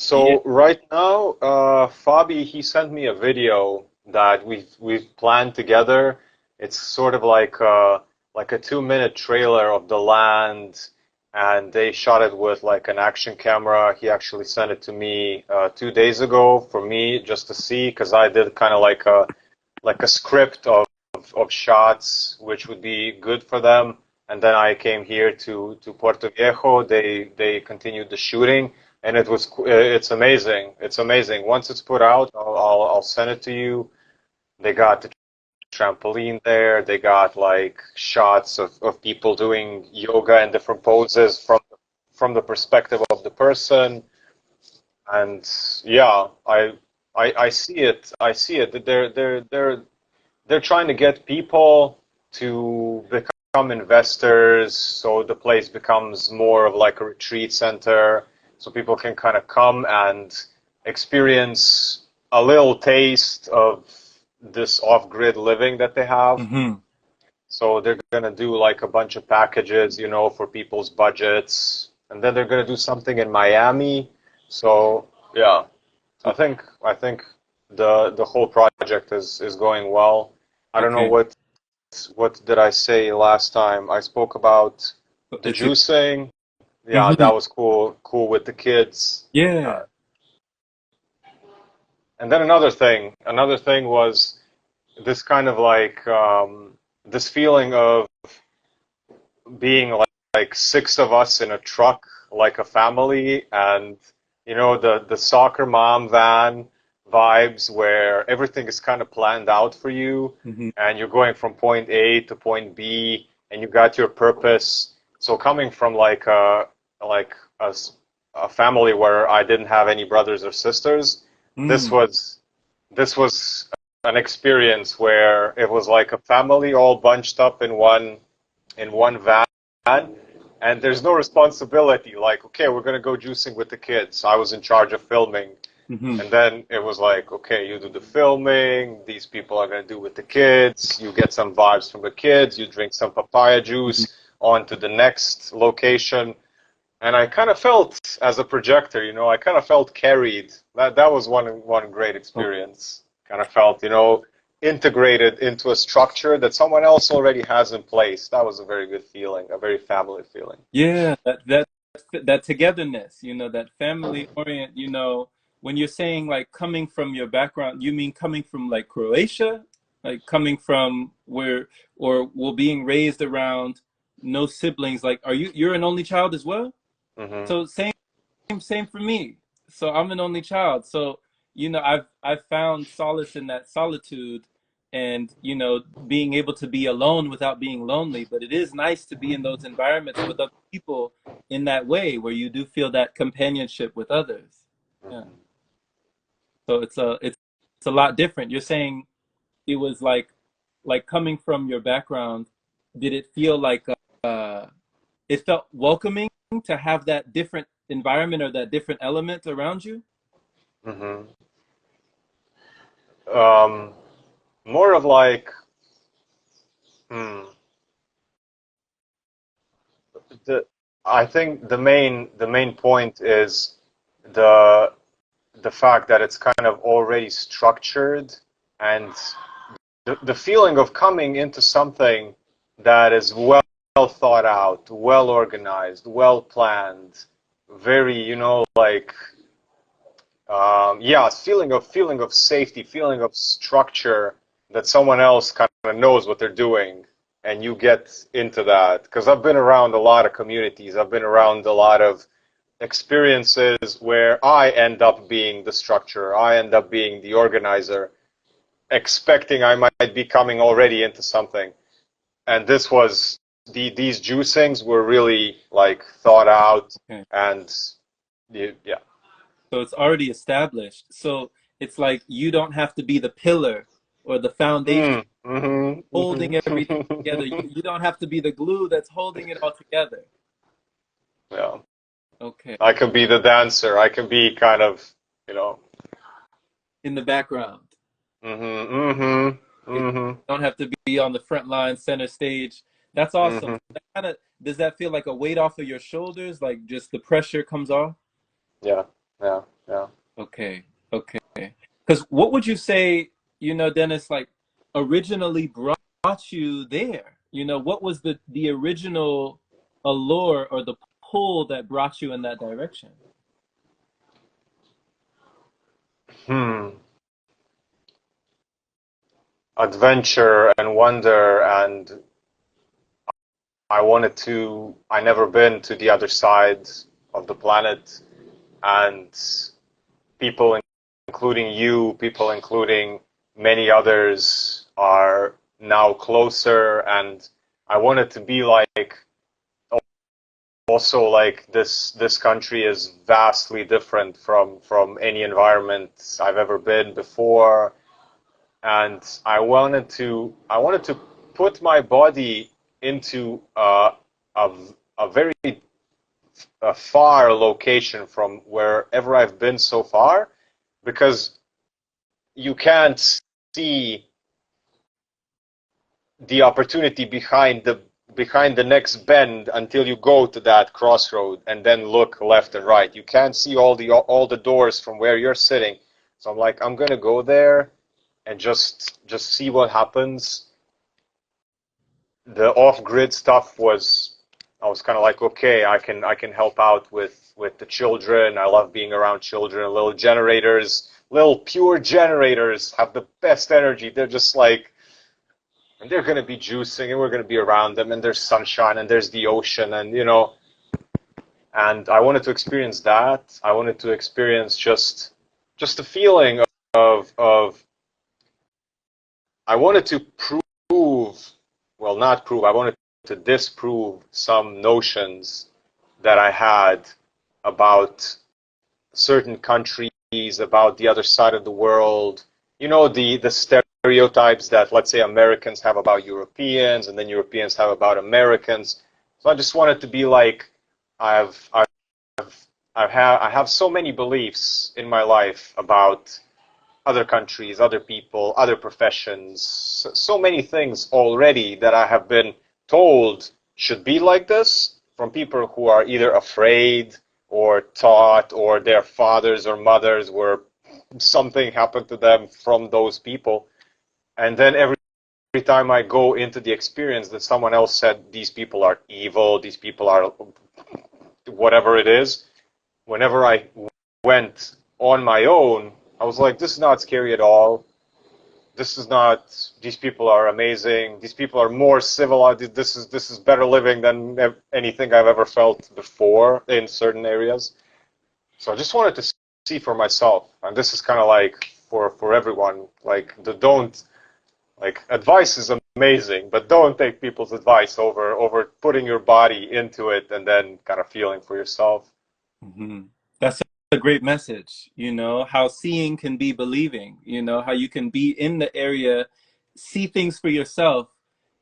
Yeah. So right now, Fabi, he sent me a video that we've planned together. It's sort of like a 2 minute trailer of the land, and they shot it with like an action camera. He actually sent it to me 2 days ago for me just to see, because I did kind of like a script of shots which would be good for them. And then I came here to Puerto Viejo. They continued the shooting, and it's amazing. It's amazing. Once it's put out, I'll send it to you. They got the trampoline there. They got like shots of people doing yoga and different poses from the perspective of the person. And yeah, I see it. I see it. They're trying to get people to become investors, so the place becomes more of like a retreat center, so people can kind of come and experience a little taste of this off-grid living that they have. Hmm. So they're gonna do like a bunch of packages, for people's budgets, and then they're gonna do something in Miami. So yeah, I think the whole project is going well. I don't know Okay. what did I say last time? I spoke about the It's a. juicing. Yeah, that Hmm. was cool with the kids. Yeah. Uh, and then another thing was this kind of like this feeling of being like six of us in a truck, like a family, and the soccer mom van vibes where everything is kind of planned out for you, Hmm. and you're going from point A to point B, and you got your purpose. So coming from like a family where I didn't have any brothers or sisters, this Mm. was this was an experience where it was like a family all bunched up in one van, and there's no responsibility. Like, okay, we're gonna go juicing with the kids. I was in charge of filming, Hmm. and then it was like, okay, you do the filming. These people are gonna do with the kids. You get some vibes from the kids. You drink some papaya Hmm. juice. On to the next location. And I kind of felt as a projector, I kind of felt carried. That was one great Okay. experience. Kind of felt, integrated into a structure that someone else already has in place. That was a very good feeling, a very family feeling. Yeah, that togetherness, that family orient, when you're saying like coming from your background, you mean coming from like Croatia, like coming from where, or well, being raised around no siblings. Like, you're an only child as well? Hmm. So same for me. So I'm an only child. So, I've found solace in that solitude, and, being able to be alone without being lonely. But it is nice to be in those environments with other people in that way where you do feel that companionship with others. Yeah. So it's a lot different. You're saying it was like coming from your background, did it feel like it felt welcoming to have that different environment or that different element around you? Hmm. Um, More of like, hmm, the I think the main point is the the fact that it's kind of already structured, and the feeling of coming into something that is well thought out, well organized, well planned, very, like, yeah, feeling of safety, feeling of structure, that someone else kind of knows what they're doing, and you get into that. Because I've been around a lot of communities, I've been around a lot of experiences where I end up being the structure, I end up being the organizer, expecting I might be coming already into something. And these juicings were really like thought out, Okay. and yeah. So it's already established. So it's like you don't have to be the pillar or the foundation Mm, hmm holding everything together. hmm You don't have to be the glue that's holding it all together. Yeah. Okay. I can be the dancer. I can be kind of, you know. In the background. Hmm You hmm don't have to be on the front line, center stage. That's awesome. hmm That kind of does that feel like a weight off of your shoulders? Like just the pressure comes off? Yeah. Yeah. Yeah. Okay. Okay. Because what would you say, Dennis, like originally brought you there? What was the original allure or the pull that brought you in that direction? Hmm. Adventure and wonder, and I never been to the other side of the planet, and people, including you, people, including many others, are now closer, and I wanted to be like, also like this country is vastly different from any environment I've ever been before, and I wanted to put my body into a a very far location from wherever I've been so far, because you can't see the opportunity behind the next bend until you go to that crossroad and then look left and right. You can't see all the doors from where you're sitting. So I'm like, I'm gonna go there and just see what happens. The off-grid stuff was, I was kind of like, okay, I can help out with the children. I love being around children. Little generators, little pure generators have the best energy. They're just like, and they're going to be juicing, and we're going to be around them, and there's sunshine, and there's the ocean, and and I wanted to experience that. I wanted to experience just the feeling of I wanted to prove, well, not prove, I wanted to disprove some notions that I had about certain countries, about the other side of the world. The stereotypes that, let's say, Americans have about Europeans, and then Europeans have about Americans. So I just wanted to be like, I've I've I have so many beliefs in my life about other countries, other people, other professions, so many things already that I have been told should be like this from people who are either afraid or taught, or their fathers or mothers were, something happened to them from those people. And then every time I go into the experience that someone else said these people are evil, these people are whatever it is, whenever I went on my own, I was like, this is not scary at all. This is not, these people are amazing. These people are more civilized. This is better living than anything I've ever felt before in certain areas. So I just wanted to see for myself. And this is kind of like for everyone, like don't, like, advice is amazing, but don't take people's advice over putting your body into it and then kind of feeling for yourself. Hmm. That's a great message, how seeing can be believing, how you can be in the area, see things for yourself,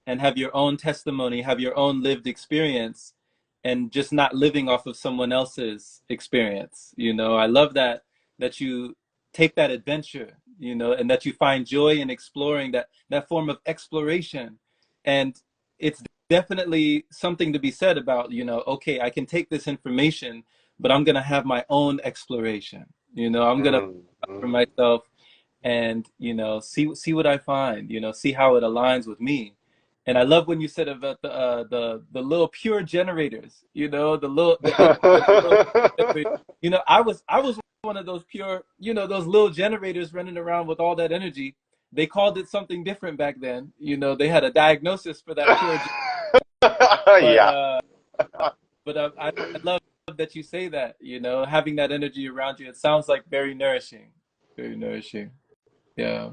and have your own testimony, have your own lived experience, and just not living off of someone else's experience. I love that you take that adventure, and that you find joy in exploring that form of exploration. And it's definitely something to be said about, okay, I can take this information, but I'm gonna have my own exploration. I'm gonna Mm, for mm. myself, and see what I find. See how it aligns with me. And I love when you said about the little pure generators. The little the little generators. I was one of those pure, those little generators running around with all that energy. They called it something different back then. They had a diagnosis for that pure, but Yeah. I love that you say that. Having that energy around you. It sounds like very nourishing. Very nourishing. Yeah.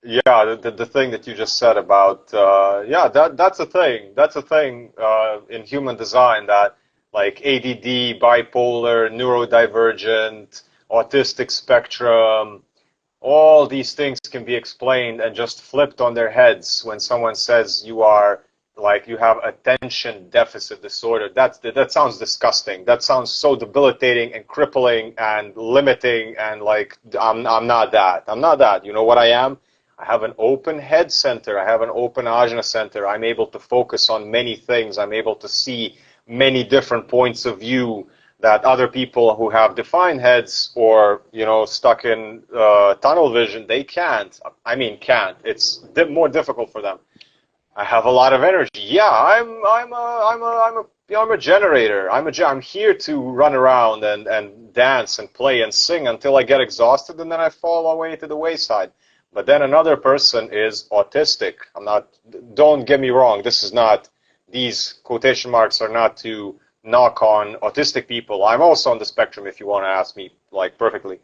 Yeah, the thing that you just said about, yeah, that's a thing. That's a thing in human design, that like ADD, bipolar, neurodivergent, autistic spectrum, all these things can be explained and just flipped on their heads when someone says you are, like, you have attention deficit disorder. That sounds disgusting. That sounds so debilitating and crippling and limiting, and like, I'm not that. I'm not that. You know what I am? I have an open head center. I have an open ajna center. I'm able to focus on many things. I'm able to see many different points of view that other people who have defined heads or, you know, stuck in tunnel vision, they can't. I mean, can't. It's more difficult for them. I have a lot of energy. Yeah, I'm a generator. I'm here to run around and dance and play and sing until I get exhausted and then I fall away to the wayside. But then another person is autistic. I'm not, don't get me wrong, this is not, these quotation marks are not to knock on autistic people. I'm also on the spectrum if you want to ask me like perfectly.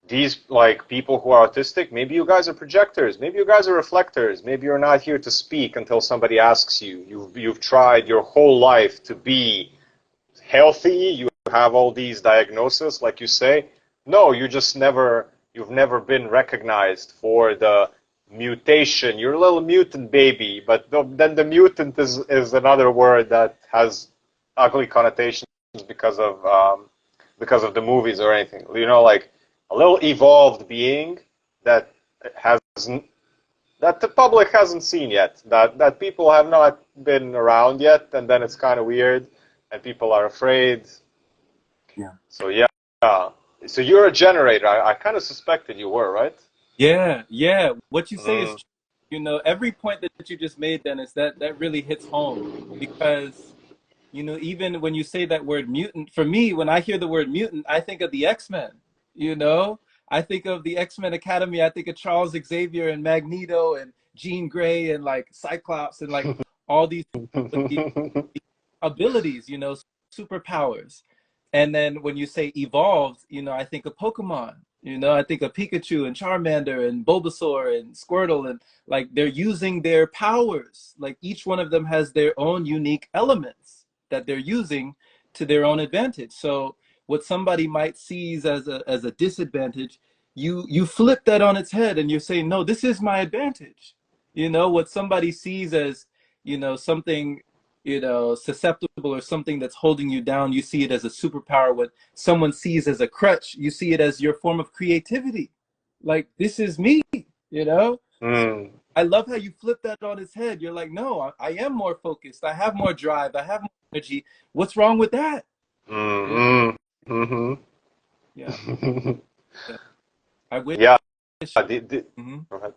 These like people who are autistic, maybe you guys are projectors, maybe you guys are reflectors, maybe you're not here to speak until somebody asks you. You've tried your whole life to be healthy, you have all these diagnoses, like you say. No, you've never been recognized for the mutation. You're a little mutant baby, but then the mutant is another word that has ugly connotations because of the movies or anything. You know, like a little evolved being that has that the public hasn't seen yet, that people have not been around yet, and then it's kind of weird, and people are afraid. Yeah. So yeah, so you're a generator. I kind of suspected you were, right? Yeah, yeah. What you say is Mm. true. You know, every point that you just made, Dennis, that really hits home because, you know, even when you say that word mutant, for me, when I hear the word mutant, I think of the X-Men, you know? I think of the X-Men Academy. I think of Charles Xavier and Magneto and Jean Grey and like Cyclops and like all these with these abilities, you know, superpowers. And then when you say evolved, you know, I think of Pokemon. You know, I think of Pikachu and Charmander and Bulbasaur and Squirtle, and like they're using their powers. Like each one of them has their own unique elements that they're using to their own advantage. So what somebody might seize as a disadvantage, you flip that on its head and you're saying, no, this is my advantage. You know, what somebody sees as, you know, something, you know, susceptible or something that's holding you down, you see it as a superpower. What someone sees as a crutch, you see it as your form of creativity. Like, this is me, you know? So Mm. I love how you flip that on its head. You're like, no, I am more focused. I have more drive. I have more energy. What's wrong with that? You know? Mm. Mm. Yeah. Mm. Yeah. I wish. Yeah. Mhm. Go ahead.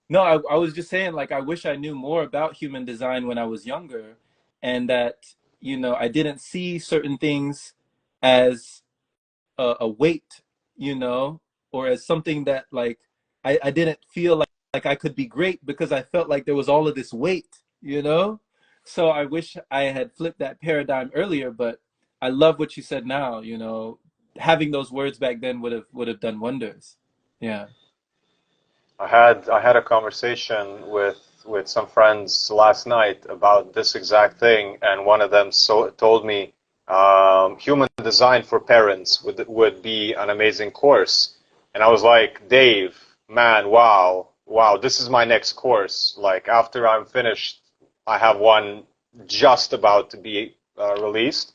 No, I was just saying, like, I wish I knew more about human design when I was younger, and that, you know, I didn't see certain things as a weight, you know, or as something that, like, I didn't feel like I could be great because I felt like there was all of this weight, you know? So I wish I had flipped that paradigm earlier, but I love what you said now, you know. Having those words back then would have done wonders. Yeah. I had a conversation with some friends last night about this exact thing, and one of them told me human design for parents would be an amazing course, and I was like, Dave, man, wow, this is my next course. Like after I'm finished, I have one just about to be released.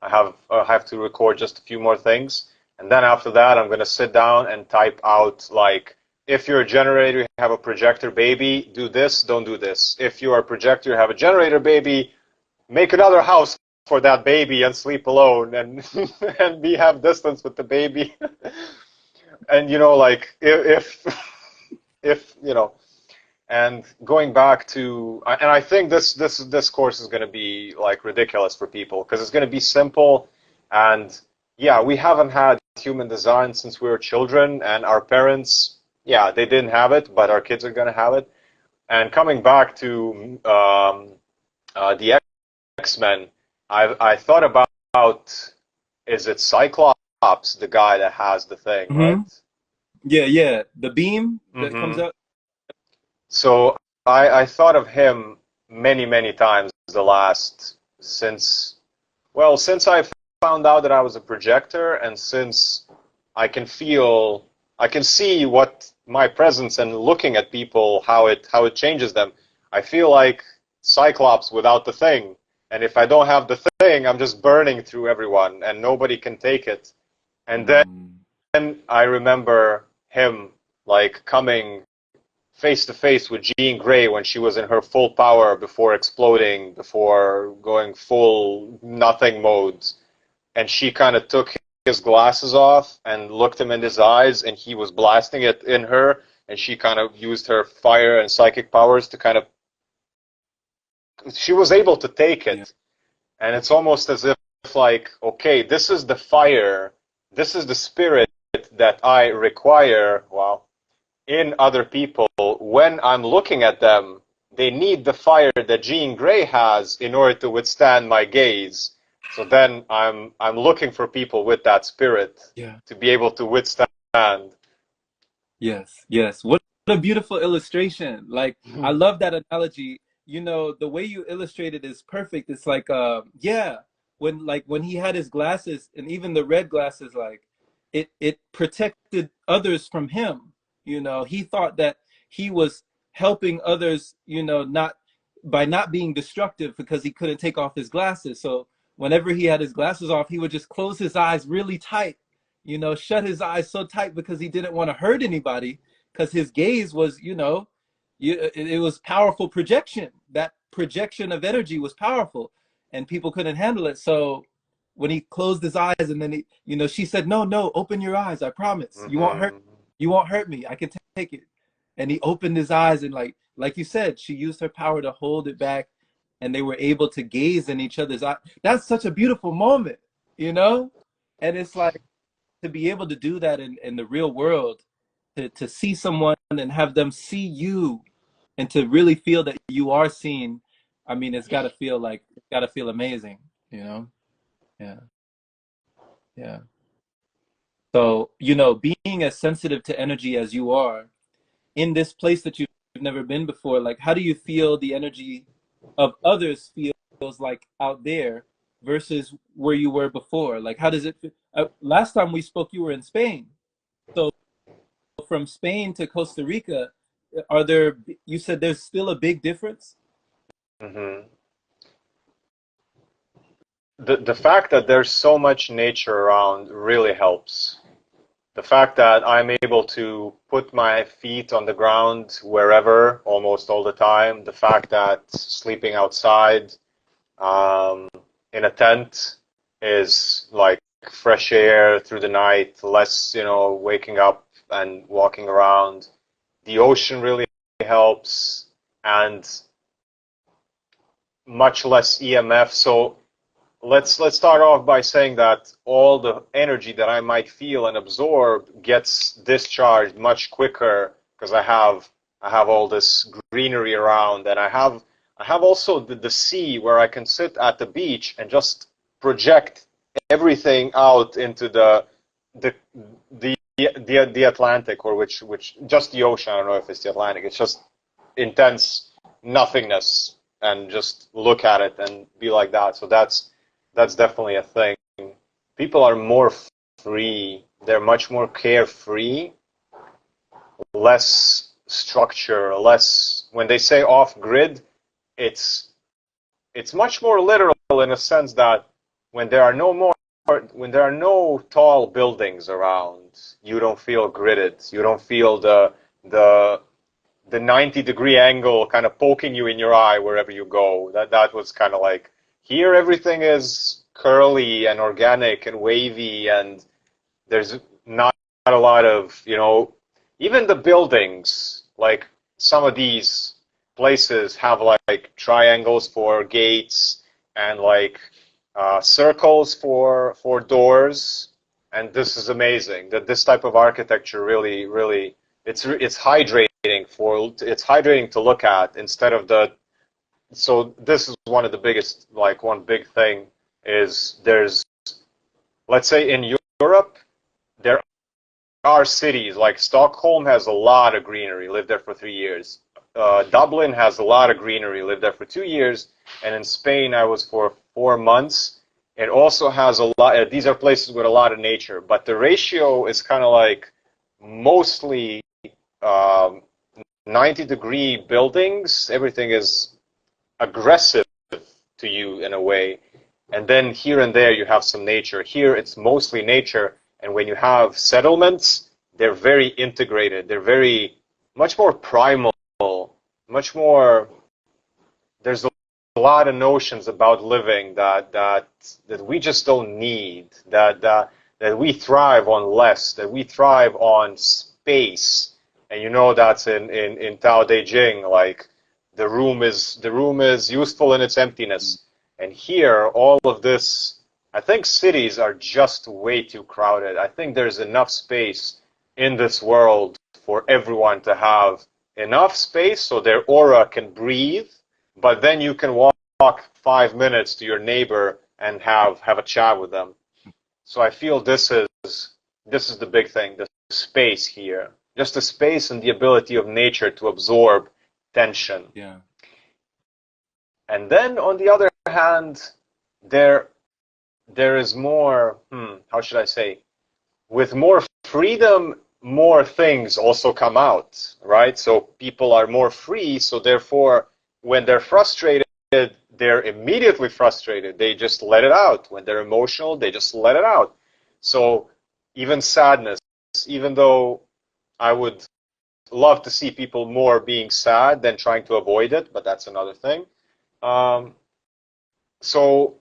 I have to record just a few more things, and then after that, I'm gonna sit down and type out like, if you're a generator, you have a projector baby, do this, don't do this. If you are a projector, you have a generator baby, make another house for that baby and sleep alone and and have distance with the baby. And you know, like if you know, and going back to, and I think this course is going to be like ridiculous for people because it's going to be simple, and yeah, we haven't had human design since we were children, and our parents, yeah, they didn't have it, but our kids are going to have it. And coming back to the X-Men, I thought about, is it Cyclops, the guy that has the thing, right? Hmm. Yeah, yeah. The beam that comes Mm-hmm. out. So I thought of him many times the last since I found out that I was a projector, and since I can feel, I can see what my presence and looking at people, how it changes them. I feel like Cyclops without the thing, and if I don't have the thing, I'm just burning through everyone, and nobody can take it. And then Mm. I remember him like coming face to face with Jean Grey when she was in her full power before exploding, before going full nothing mode. And she kind of took his glasses off and looked him in his eyes, and he was blasting it in her, and she kind of used her fire and psychic powers to kind of, she was able to take Yeah. it. And it's almost as if like, okay, this is the fire, this is the spirit that I require, well, in other people. When I'm looking at them, they need the fire that Jean Grey has in order to withstand my gaze. So then I'm looking for people with that spirit Yeah. to be able to withstand. Yes, yes. What a beautiful illustration. Like, I love that analogy. You know, the way you illustrate it is perfect. It's like, yeah, when he had his glasses and even the red glasses, like it protected others from him. You know, he thought that he was helping others, you know, not by not being destructive because he couldn't take off his glasses. So whenever he had his glasses off, he would just close his eyes really tight, you know, shut his eyes so tight because he didn't want to hurt anybody because his gaze was, you know, it was powerful projection. That projection of energy was powerful and people couldn't handle it. So when he closed his eyes and then he, you know, she said, no, no, open your eyes. I promise Mm-hmm. you won't hurt me. I can take it. And he opened his eyes and like you said, she used her power to hold it back and they were able to gaze in each other's eyes. That's such a beautiful moment, you know? And it's like, to be able to do that in the real world, to see someone and have them see you and to really feel that you are seen, I mean, it's gotta feel amazing, you know? Yeah, yeah. So, you know, being as sensitive to energy as you are in this place that you've never been before, like how do you feel the energy of others feels like out there versus where you were before? Like how does it feel? Last time we spoke, you were in Spain. So from Spain to Costa Rica, are there, you said there's still a big difference? Mm-hmm. The fact that there's so much nature around really helps. The fact that I'm able to put my feet on the ground wherever, almost all the time. The fact that sleeping outside, um, in a tent is like fresh air through the night, less, you know, waking up and walking around. The ocean really helps, and much less EMF. So let's start off by saying that all the energy that I might feel and absorb gets discharged much quicker because I have all this greenery around, and I have also the sea where I can sit at the beach and just project everything out into the the Atlantic, or which just the ocean. I don't know if it's the Atlantic. It's just intense nothingness, and just look at it and be like that. So that's definitely a thing. People are more free. They're much more carefree, less structure, less. When they say off grid, it's it's much more literal in a sense that when there are no more when there are no tall buildings around, you don't feel gridded. You don't feel the the 90-degree angle kind of poking you in your eye wherever you go. That was kind of like, here everything is curly and organic and wavy, and there's not a lot of, you know, even the buildings, like some of these places have like triangles for gates and like circles for doors, and this is amazing. That this type of architecture really it's hydrating it's hydrating to look at instead of the. So this is one of the biggest, like one big thing is there's, let's say in Europe, there are cities like Stockholm has a lot of greenery. Lived there for 3 years. Dublin has a lot of greenery. Lived there for 2 years. And in Spain, I was for 4 months. It also has a lot. These are places with a lot of nature, but the ratio is kind of like mostly um, 90-degree buildings. Everything is aggressive to you in a way. And then here and there you have some nature. Here it's mostly nature. And when you have settlements, they're very integrated. They're very much more primal, much more. There's a lot of notions about living that we just don't need. That we thrive on less. That we thrive on space. And you know that's in Tao Te Ching, like the room is useful in its emptiness. And here, all of this, I think cities are just way too crowded. I think there's enough space in this world for everyone to have enough space so their aura can breathe, but then you can walk 5 minutes to your neighbor and have a chat with them. So I feel this is the big thing, the space here. Just the space and the ability of nature to absorb tension. Yeah. And then on the other hand, there there is more, how should I say? With more freedom, more things also come out, right? So people are more free, so therefore when they're frustrated, they're immediately frustrated. They just let it out. When they're emotional, they just let it out. So even sadness, even though I would love to see people more being sad than trying to avoid it, but that's another thing. Um, so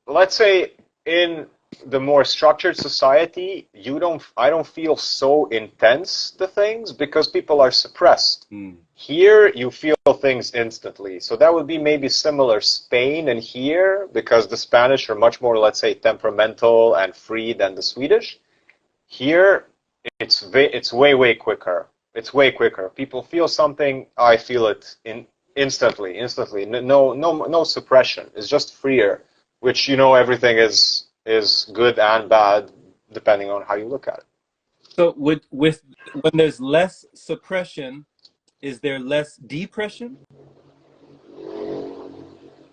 let's say in the more structured society, I don't feel so intense the things because people are suppressed. Mm. Here, you feel things instantly. So that would be maybe similar Spain and here, because the Spanish are much more, let's say, temperamental and free than the Swedish. Here, it's way quicker. It's way quicker. People feel something, I feel it instantly. No suppression. It's just freer, which everything is good and bad depending on how you look at it. So with when there's less suppression, is there less depression?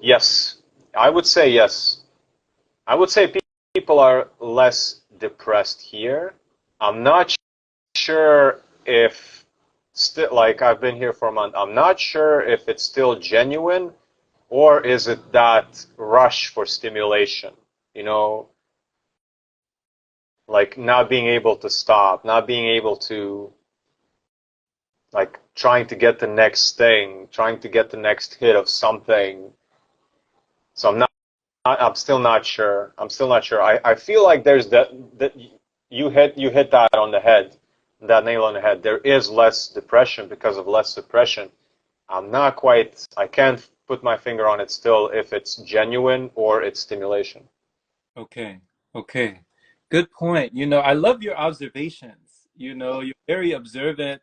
Yes, I would say yes. I would say people are less depressed here. I'm not sure if still, like, I've been here for a month. I'm not sure if it's still genuine or is it that rush for stimulation, you know, like not being able to stop, not being able to, like, trying to get the next thing, trying to get the next hit of something. So I'm still not sure. I'm still not sure. I feel like there's that you hit that on the head, that nail on the head. There is less depression because of less suppression. I can't put my finger on it still if it's genuine or it's stimulation. Okay. Okay. Good point. I love your observations. You're very observant,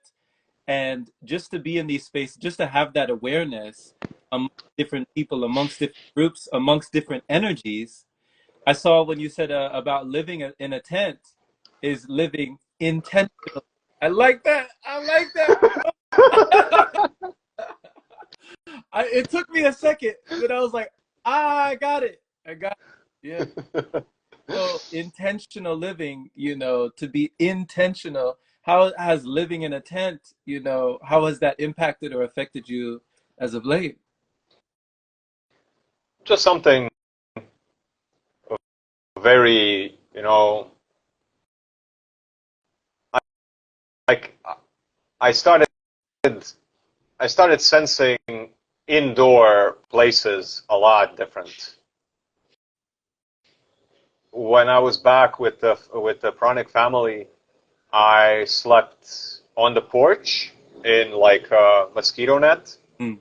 and just to be in these spaces, just to have that awareness amongst different people, amongst different groups, amongst different energies. I saw when you said about living in a tent is living intentionally. I like that. I like that. It took me a second, but I was like, I got it. I got it. Yeah. So intentional living, to be intentional. How has living in a tent, how has that impacted or affected you as of late? Just something very, like I started I started sensing indoor places a lot different. When I was back with the Pranic family, I slept on the porch in like a mosquito net, Mm.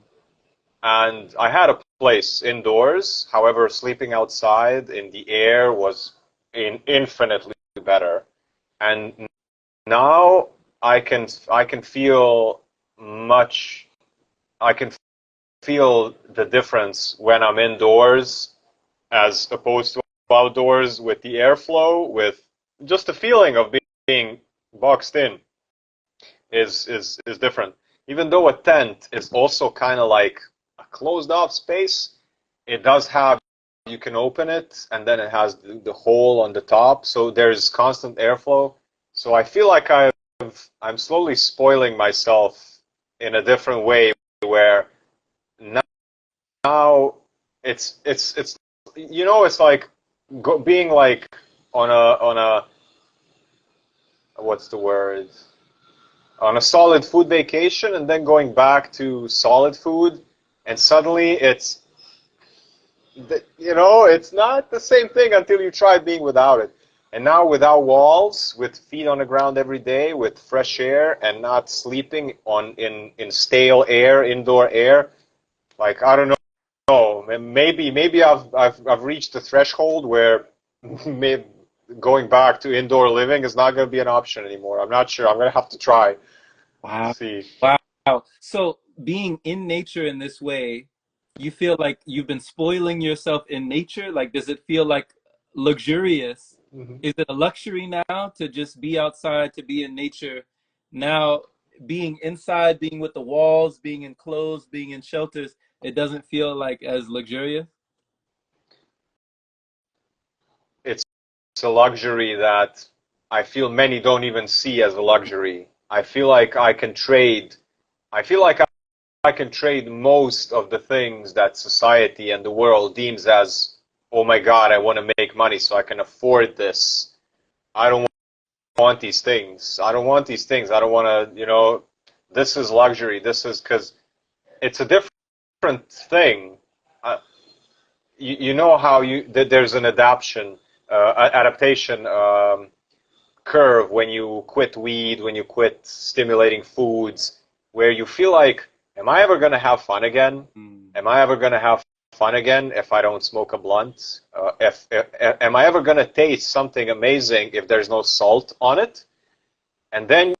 and I had a place indoors. However, sleeping outside in the air was infinitely better. And now I can feel much. I can feel the difference when I'm indoors as opposed to outdoors with the airflow, with just the feeling of being boxed in is different. Even though a tent is also kind of like a closed off space, it does have, you can open it and then it has the hole on the top, so there's constant airflow. So I feel like I'm slowly spoiling myself in a different way where now it's it's like being like on a what's the word? on a solid food vacation and then going back to solid food, and suddenly it's not the same thing until you try being without it. And now without walls, with feet on the ground every day, with fresh air, and not sleeping in stale air, indoor air, like I don't know, maybe I've reached the threshold where maybe going back to indoor living is not going to be an option anymore. I'm not sure. I'm going to have to try. Wow. See. Wow. So being in nature in this way, you feel like you've been spoiling yourself in nature? Like, does it feel like luxurious? Mhm. Is it a luxury now to just be outside, to be in nature? Now, being inside, being with the walls, being enclosed, being in shelters, it doesn't feel like as luxurious? It's a luxury that I feel many don't even see as a luxury. I feel like I can trade. I feel like I can trade most of the things that society and the world deems as, oh my God, I want to make money so I can afford this. I don't want these things. I don't want these things. I don't want to, this is luxury. This is because it's a different thing. Uh, you know how there's an adaptation curve when you quit weed, when you quit stimulating foods, where you feel like, am I ever going to have fun again? Mm. Am I ever going to have fun again if I don't smoke a blunt? If am I ever going to taste something amazing if there's no salt on it? And then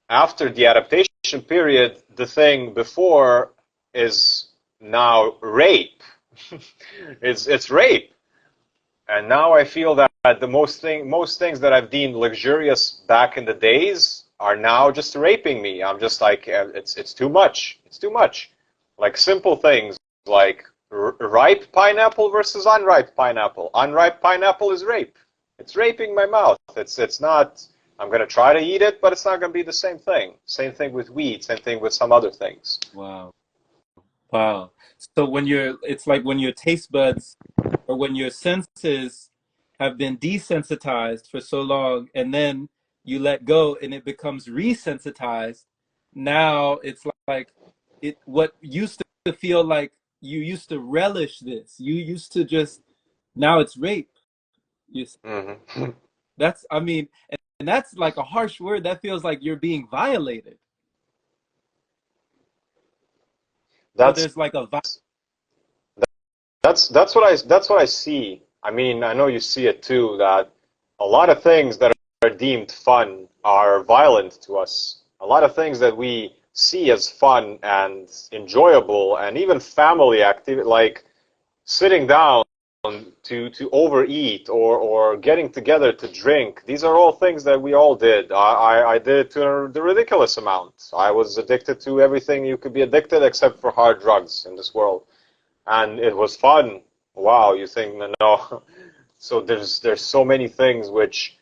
after the adaptation period, the thing before is now rape. It's rape. And now I feel that the most things that I've deemed luxurious back in the days are now just raping me. I'm just like, it's too much. It's too much. Like simple things like ripe pineapple versus unripe pineapple. Unripe pineapple is rape. It's raping my mouth. It's not. I'm gonna try to eat it, but it's not gonna be the same thing. Same thing with weed. Same thing with some other things. Wow. Wow. So it's like when your taste buds or when your senses have been desensitized for so long and then you let go and it becomes resensitized. Now it's like what used to feel like you used to relish this. You used to just now it's rape. You Hmm. that's I mean, and that's like a harsh word. That feels like you're being violated. So That's there's like a that's what I see. I mean, I know you see it too, that a lot of things that are deemed fun are violent to us. A lot of things that we see as fun and enjoyable and even family activity, like sitting down to overeat or getting together to drink. These are all things that we all did. I did it to the ridiculous amount. I was addicted to everything you could be addicted except for hard drugs in this world, and it was fun. Wow, you think no? So there's so many things which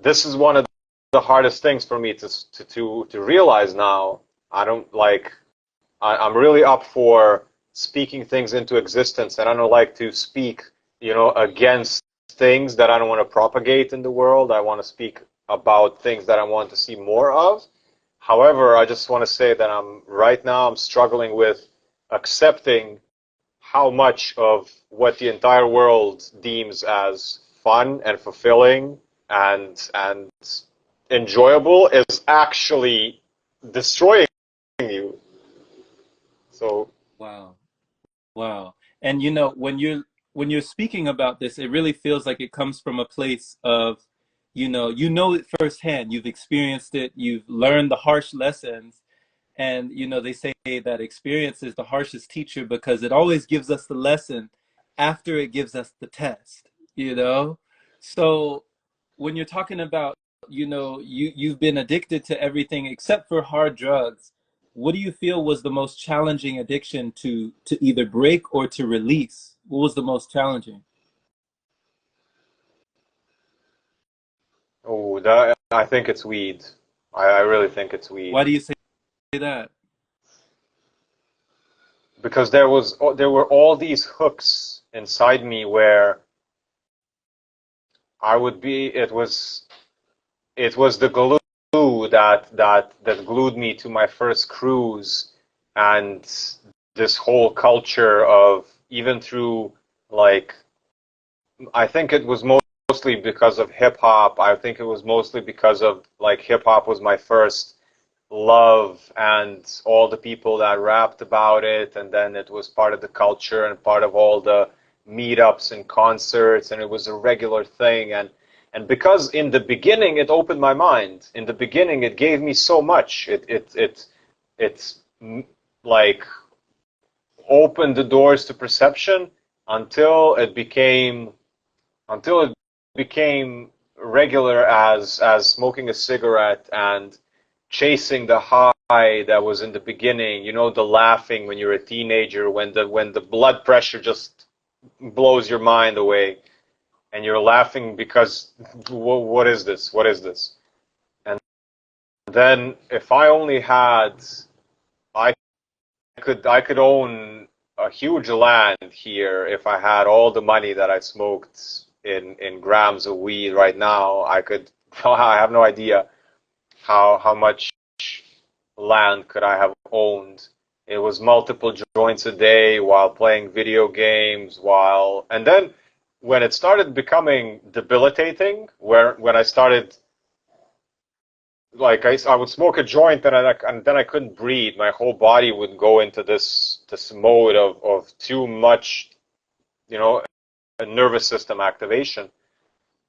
this is one of the hardest things for me to realize now. I don't like. I'm really up for speaking things into existence, and I don't like to speak, against things that I don't want to propagate in the world. I want to speak about things that I want to see more of. However, I just want to say that right now I'm struggling with accepting how much of what the entire world deems as fun and fulfilling and enjoyable is actually destroying you. So, wow. Wow. And when you're speaking about this, it really feels like it comes from a place of, you know it firsthand. You've experienced it, you've learned the harsh lessons, and they say that experience is the harshest teacher because it always gives us the lesson after it gives us the test, you know? So when you're talking about, you've been addicted to everything except for hard drugs, what do you feel was the most challenging addiction to either break or to release? What was the most challenging? oh, that, I think it's weed. I really think it's Why weed do you say that? because there were all these hooks inside me where I would be. It was the glue that glued me to my first cruise, and this whole culture of, even through, like, I think it was mostly because of hip hop. I think it was mostly because of, like, hip hop was my first love, and all the people that rapped about it, and then it was part of the culture and part of all the meetups and concerts, and it was a regular thing. And because in the beginning it opened my mind. In the beginning it gave me so much. It's like opened the doors to perception until it became regular as smoking a cigarette and chasing the high that was in the beginning. You know, the laughing when you're a teenager, when the blood pressure just blows your mind away, and you're laughing because what is this? What is this? And then if I only had, I I could own a huge land here if I had all the money that I smoked in grams of weed right now. I could. I have no idea how much land could I have owned. It was multiple joints a day while playing video games, and then when it started becoming debilitating, when I started, like, I would smoke a joint and then I couldn't breathe. My whole body would go into this mode of too much, you know, a nervous system activation.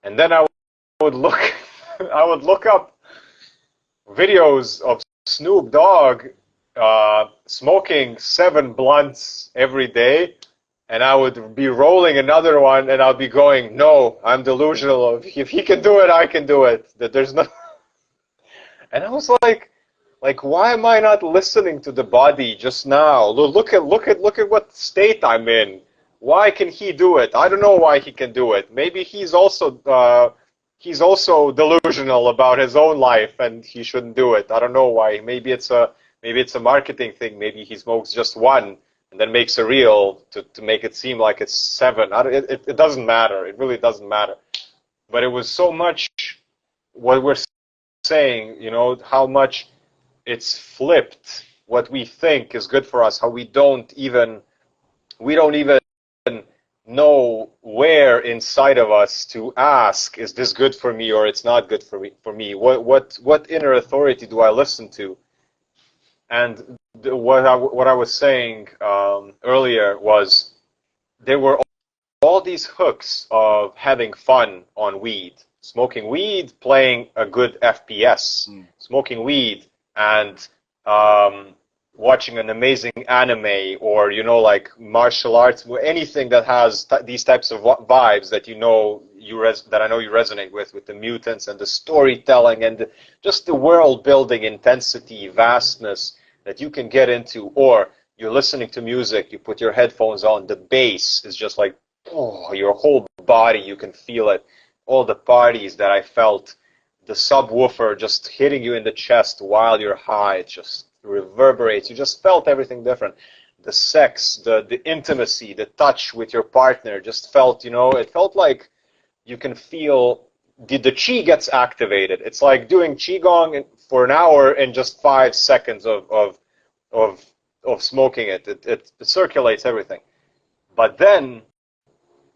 And then I would look I would look up videos of Snoop Dogg smoking 7 blunts every day, and I would be rolling another one, and I'll be going, no, I'm delusional. If he can do it, I can do it. That there's no. And I was like, why am I not listening to the body just now? Look at what state I'm in. Why can he do it? I don't know why he can do it. Maybe he's also delusional about his own life, and he shouldn't do it. I don't know why. Maybe it's a marketing thing. Maybe he smokes just one and then makes a reel to make it seem like it's 7. It doesn't matter. It really doesn't matter. But it was so much what we're saying, you know, how much it's flipped what we think is good for us, how we don't even know where inside of us to ask, is this good for me or it's not good for me? What inner authority do I listen to? And what I was saying earlier was, there were all these hooks of having fun on weed, smoking weed, playing a good FPS, smoking weed, and watching an amazing anime, or, you know, like martial arts, anything that has these types of vibes that I know you resonate with the mutants and the storytelling and just the world building intensity, vastness that you can get into. Or you're listening to music, you put your headphones on, the bass is just like, oh, your whole body, you can feel it. All the parties that I felt, the subwoofer just hitting you in the chest while you're high, it just reverberates. You just felt everything different. The sex, the intimacy, the touch with your partner just felt, you know, it felt like you can feel the chi gets activated. It's like doing qigong for an hour in just 5 seconds of smoking it. It circulates everything. But then,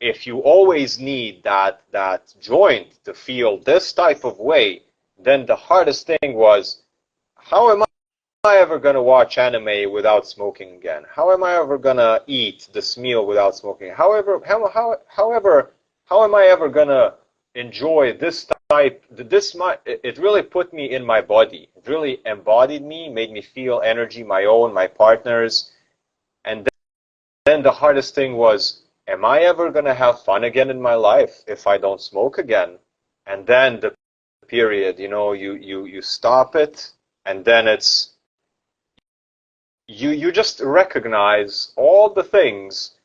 if you always need that joint to feel this type of way, then the hardest thing was, how am I ever going to watch anime without smoking again? How am I ever going to eat this meal without smoking? However, how am I ever going to enjoy this type? It really put me in my body. It really embodied me, made me feel energy, my own, my partner's. And then the hardest thing was, am I ever going to have fun again in my life if I don't smoke again? And then the period, you know, you stop it, and then it's, you just recognize all the things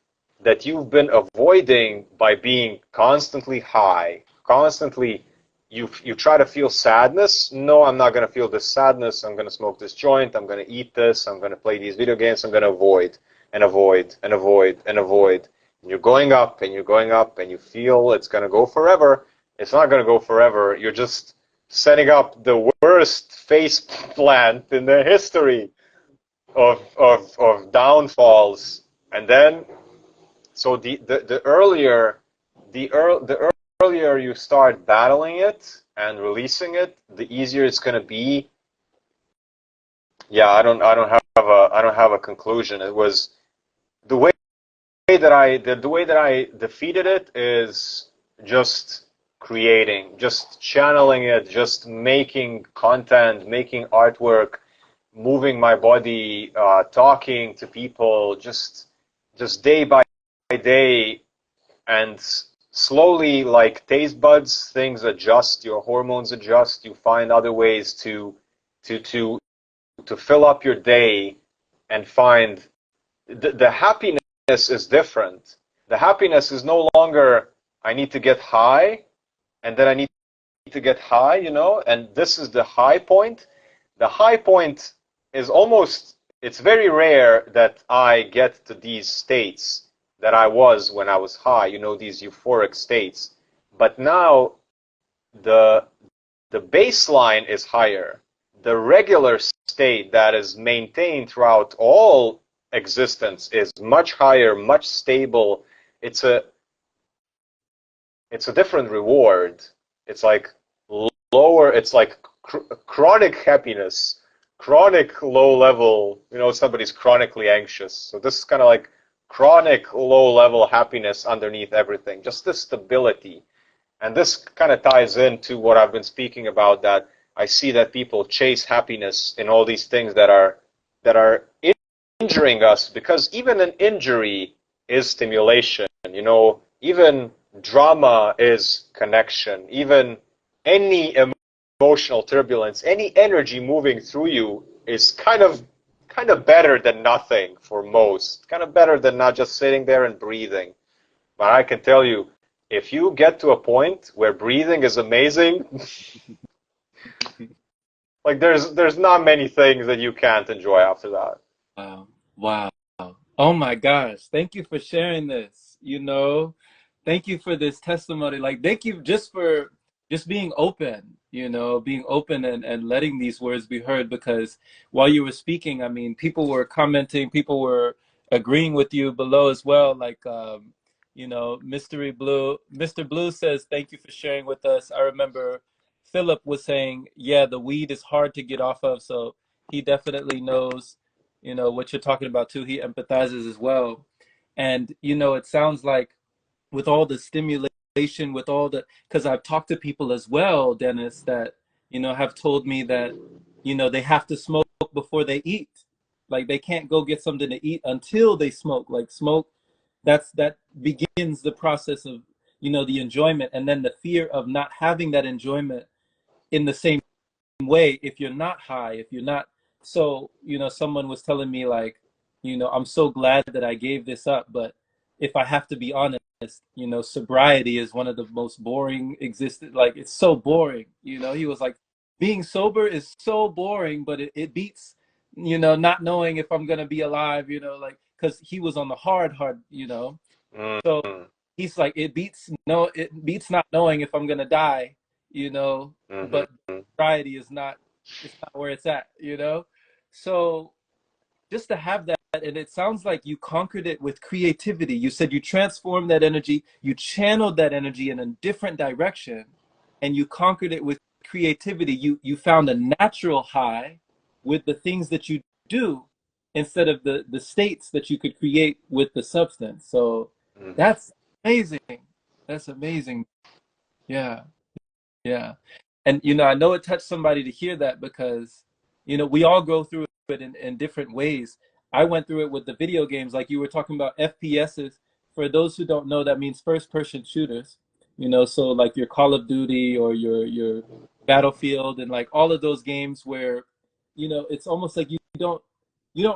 that you've been avoiding by being constantly high, constantly. You try to feel sadness. No, I'm not going to feel this sadness. I'm going to smoke this joint. I'm going to eat this. I'm going to play these video games. I'm going to avoid and avoid and avoid and avoid. And you're going up and you're going up, and you feel it's going to go forever. It's not going to go forever. You're just setting up the worst face plant in the history of downfalls. And then, so the earlier the earlier you start battling it and releasing it, the easier it's going to be. Yeah, I don't have a conclusion. It was the way that the way that I defeated it is just creating, just channeling it, just making content, making artwork, moving my body, talking to people, just day by day, and slowly, like taste buds, things adjust, your hormones adjust, you find other ways to to to fill up your day and find the happiness is different. The happiness is no longer I need to get high and then I need to get high, you know, and this is the high point. The high point is almost, it's very rare that I get to these states that I was when I was high, you know, these euphoric states. But now the the baseline is higher. The regular state that is maintained throughout all existence is much higher, much stable. It's a it's a different reward. It's like lower, it's like chronic happiness, chronic low level, you know, somebody's chronically anxious. So this is kind of like chronic low level happiness underneath everything, just this stability. And this kind of ties into what I've been speaking about, that I see that people chase happiness in all these things that are injuring us, because even an injury is stimulation, you know, even drama is connection, even any emotional turbulence, any energy moving through you is kind of better than nothing for most, kind of better than not just sitting there and breathing. But I can tell you, if you get to a point where breathing is amazing, like there's not many things that you can't enjoy after that. Wow. Wow. Oh my gosh. Thank you for sharing this. Thank you for this testimony. Like, thank you just for just being open, being open and letting these words be heard. Because while you were speaking, I mean, people were commenting, people were agreeing with you below as well. Like, Mr. Blue says, thank you for sharing with us. I remember Philip was saying, yeah, the weed is hard to get off of. So he definitely knows what you're talking about too. He empathizes as well. And it sounds like with all the stimulation, with all the, because I've talked to people as well, Dennis, that have told me that they have to smoke before they eat. Like, they can't go get something to eat until they smoke. Like, smoke, that begins the process of the enjoyment, and then the fear of not having that enjoyment in the same way if you're not high, if you're not. So someone was telling me, like, I'm so glad that I gave this up, but if I have to be honest, sobriety is one of the most boring existed. Like, it's so boring. He was like, being sober is so boring, but it beats not knowing if I'm gonna be alive, like, because he was on the hard, so Mm, he's like, it beats not knowing if I'm gonna die, but mm-hmm. sobriety is not, it's not where it's at. So just to have that, and it sounds like you conquered it with creativity. You said you transformed that energy, you channeled that energy in a different direction, and you conquered it with creativity. You found a natural high with the things that you do, instead of the states that you could create with the substance. So Mm-hmm. that's amazing. That's amazing. Yeah. Yeah. And I know it touched somebody to hear that, because we all go through it in different ways. I went through it with the video games, like you were talking about FPSs. For those who don't know, that means first person shooters. So like your Call of Duty or your Battlefield, and like all of those games where it's almost like you don't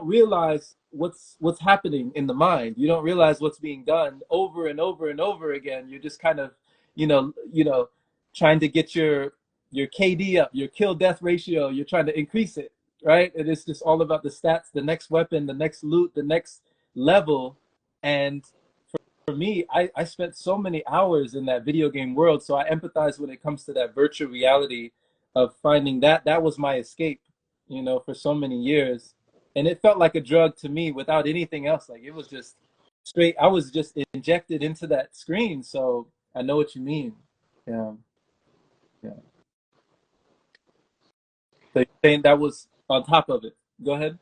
realize what's happening in the mind. You don't realize what's being done over and over and over again. You're just kind of trying to get your KD up, your kill death ratio. You're trying to increase it, right? And it's just all about the stats, the next weapon, the next loot, the next level. And for me, I spent so many hours in that video game world, so I empathize when it comes to that virtual reality of finding that that was my escape, you know, for so many years. And it felt like a drug to me without anything else. Like it was just straight, I was just injected into that screen. So I know what you mean. Yeah. Yeah. So you're saying that was on top of it. Go ahead.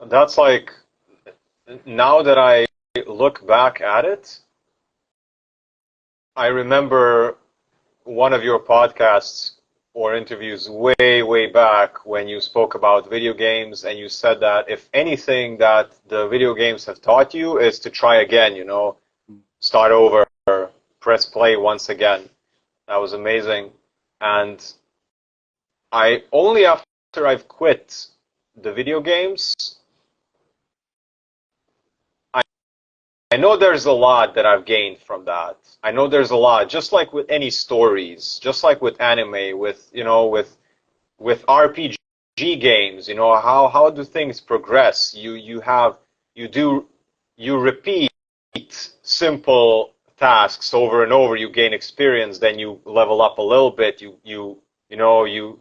That's like, now that I look back at it, I remember one of your podcasts or interviews way back when you spoke about video games, and you said that if anything that the video games have taught you is to try again, you know, start over, press play once again. That was amazing. And I only after I've quit the video games, I know there's a lot that I've gained from that. I know there's a lot, just like with any stories, just like with anime, with, you know, with RPG games, you know, how do things progress? You repeat simple tasks over and over, you gain experience, then you level up a little bit, you know,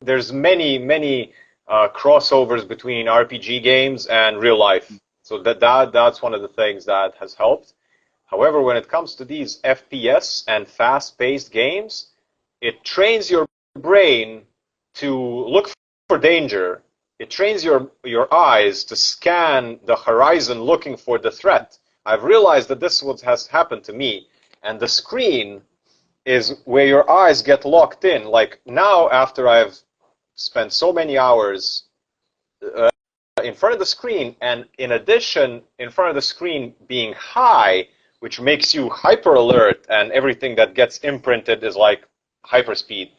there's many crossovers between RPG games and real life. So that's one of the things that has helped. However, when it comes to these FPS and fast-paced games, it trains your brain to look for danger. It trains your eyes to scan the horizon looking for the threat. I've realized that this is what has happened to me. And the screen is where your eyes get locked in. Like now, after I've spent so many hours in front of the screen, and in addition, in front of the screen being high, which makes you hyper alert, and everything that gets imprinted is like hyperspeed.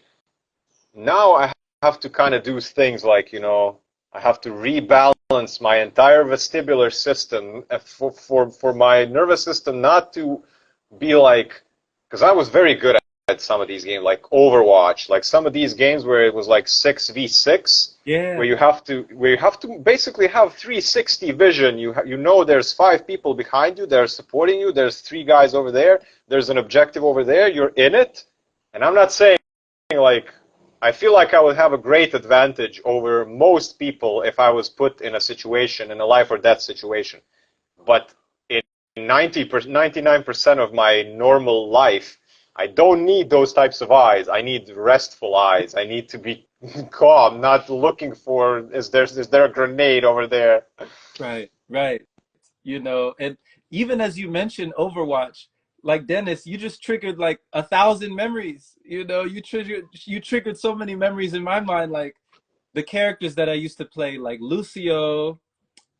Now I have to kind of do things like, you know, I have to rebalance my entire vestibular system for my nervous system not to be like, because I was very good at some of these games, like Overwatch, like some of these games where it was like 6v6, Yeah. where you have to basically have 360 vision. You know there's 5 people behind you, they're supporting you, there's 3 guys over there, there's an objective over there, you're in it. And I'm not saying like, I feel like I would have a great advantage over most people if I was put in a situation, in a life or death situation. But in 99% of my normal life, I don't need those types of eyes. I need restful eyes. I need to be calm, not looking for, is there a grenade over there? Right. Right. You know, and even as you mentioned Overwatch, like Dennis, you just triggered like 1,000 memories. You know, you triggered so many memories in my mind, like the characters that I used to play, like Lucio.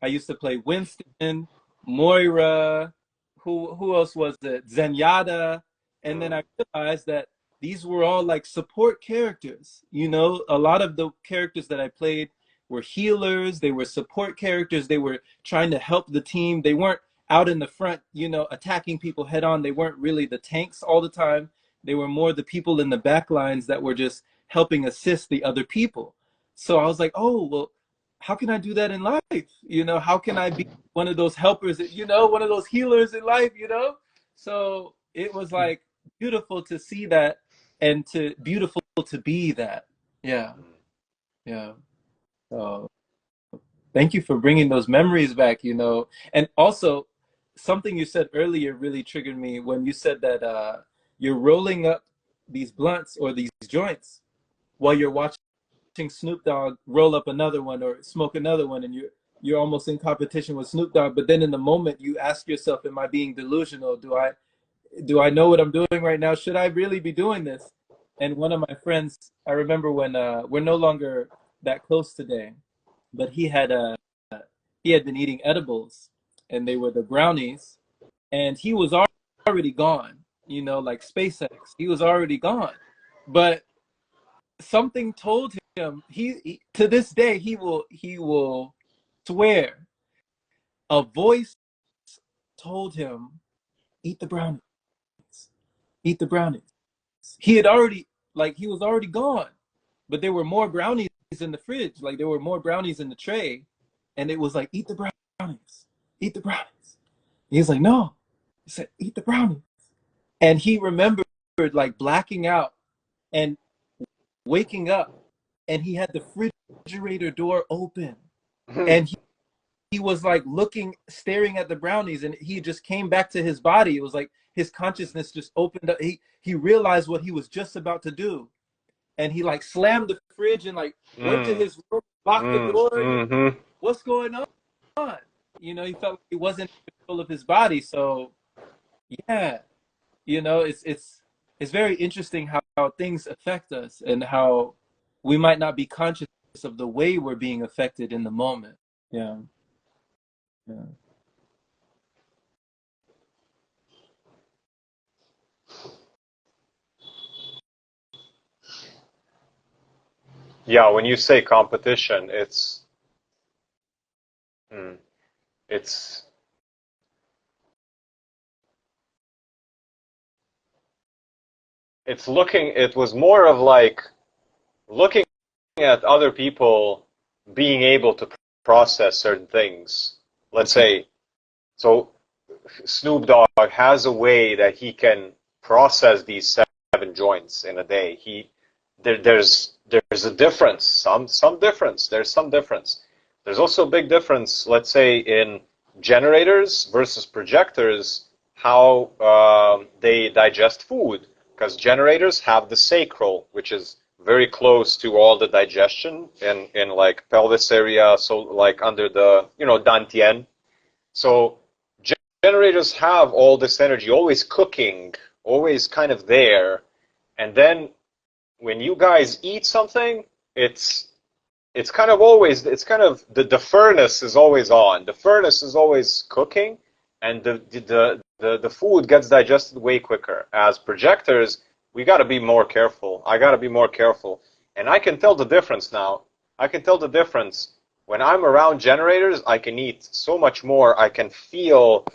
I used to play Winston, Moira, who else was it? Zenyatta. And then Mm, I realized that these were all like support characters. You know, a lot of the characters that I played were healers, they were support characters, they were trying to help the team. They weren't out in the front, you know, attacking people head on. They weren't really the tanks all the time. They were more the people in the back lines that were just helping assist the other people. So I was like, oh, well, how can I do that in life? You know, how can I be one of those helpers, you know, one of those healers in life, you know? So it was like beautiful to see that and to beautiful to be that. Yeah. mm. Yeah. So thank you for bringing those memories back, you know. And also something you said earlier really triggered me when you said that you're rolling up these blunts or these joints while you're watching Snoop Dogg roll up another one or smoke another one, and you're almost in competition with Snoop Dogg. But then in the moment, you ask yourself, "Am I being delusional? Do I know what I'm doing right now? Should I really be doing this?" And one of my friends, I remember when we're no longer that close today, but he had been eating edibles, and they were the brownies, and he was already gone. You know, like SpaceX, he was already gone, but something told him he to this day he will swear a voice told him eat the brownies, eat the brownies. He had already, like, he was already gone, but there were more brownies in the fridge, like there were more brownies in the tray, and it was like eat the brownies, eat the brownies. He's like, no. He said eat the brownies. And he remembered like blacking out, and waking up, and he had the refrigerator door open, and he was like looking, staring at the brownies, and he just came back to his body. It was like his consciousness just opened up. He realized what he was just about to do, and he like slammed the fridge and like went to his room, locked the door. What's going on? He felt like he wasn't in control of his body. So yeah, it's very interesting how things affect us, and how we might not be conscious of the way we're being affected in the moment. Yeah. Yeah. Yeah, when you say competition, mm, it's it was more of like looking at other people being able to process certain things. Let's Okay. say, so Snoop Dogg has a way that he can process these 7 joints in a day. There's a difference, some difference. There's some difference. There's also a big difference, let's say, in generators versus projectors, how they digest food. Because generators have the sacral, which is very close to all the digestion in like pelvis area, so like under the dantian. So generators have all this energy, always cooking, always kind of there. And then when you guys eat something, it's kind of always the furnace is always on. The furnace is always cooking, and the food gets digested way quicker. As projectors, we got to be more careful. I got to be more careful, and I can tell the difference now. I can tell the difference when I'm around generators. I can eat so much more. I can feel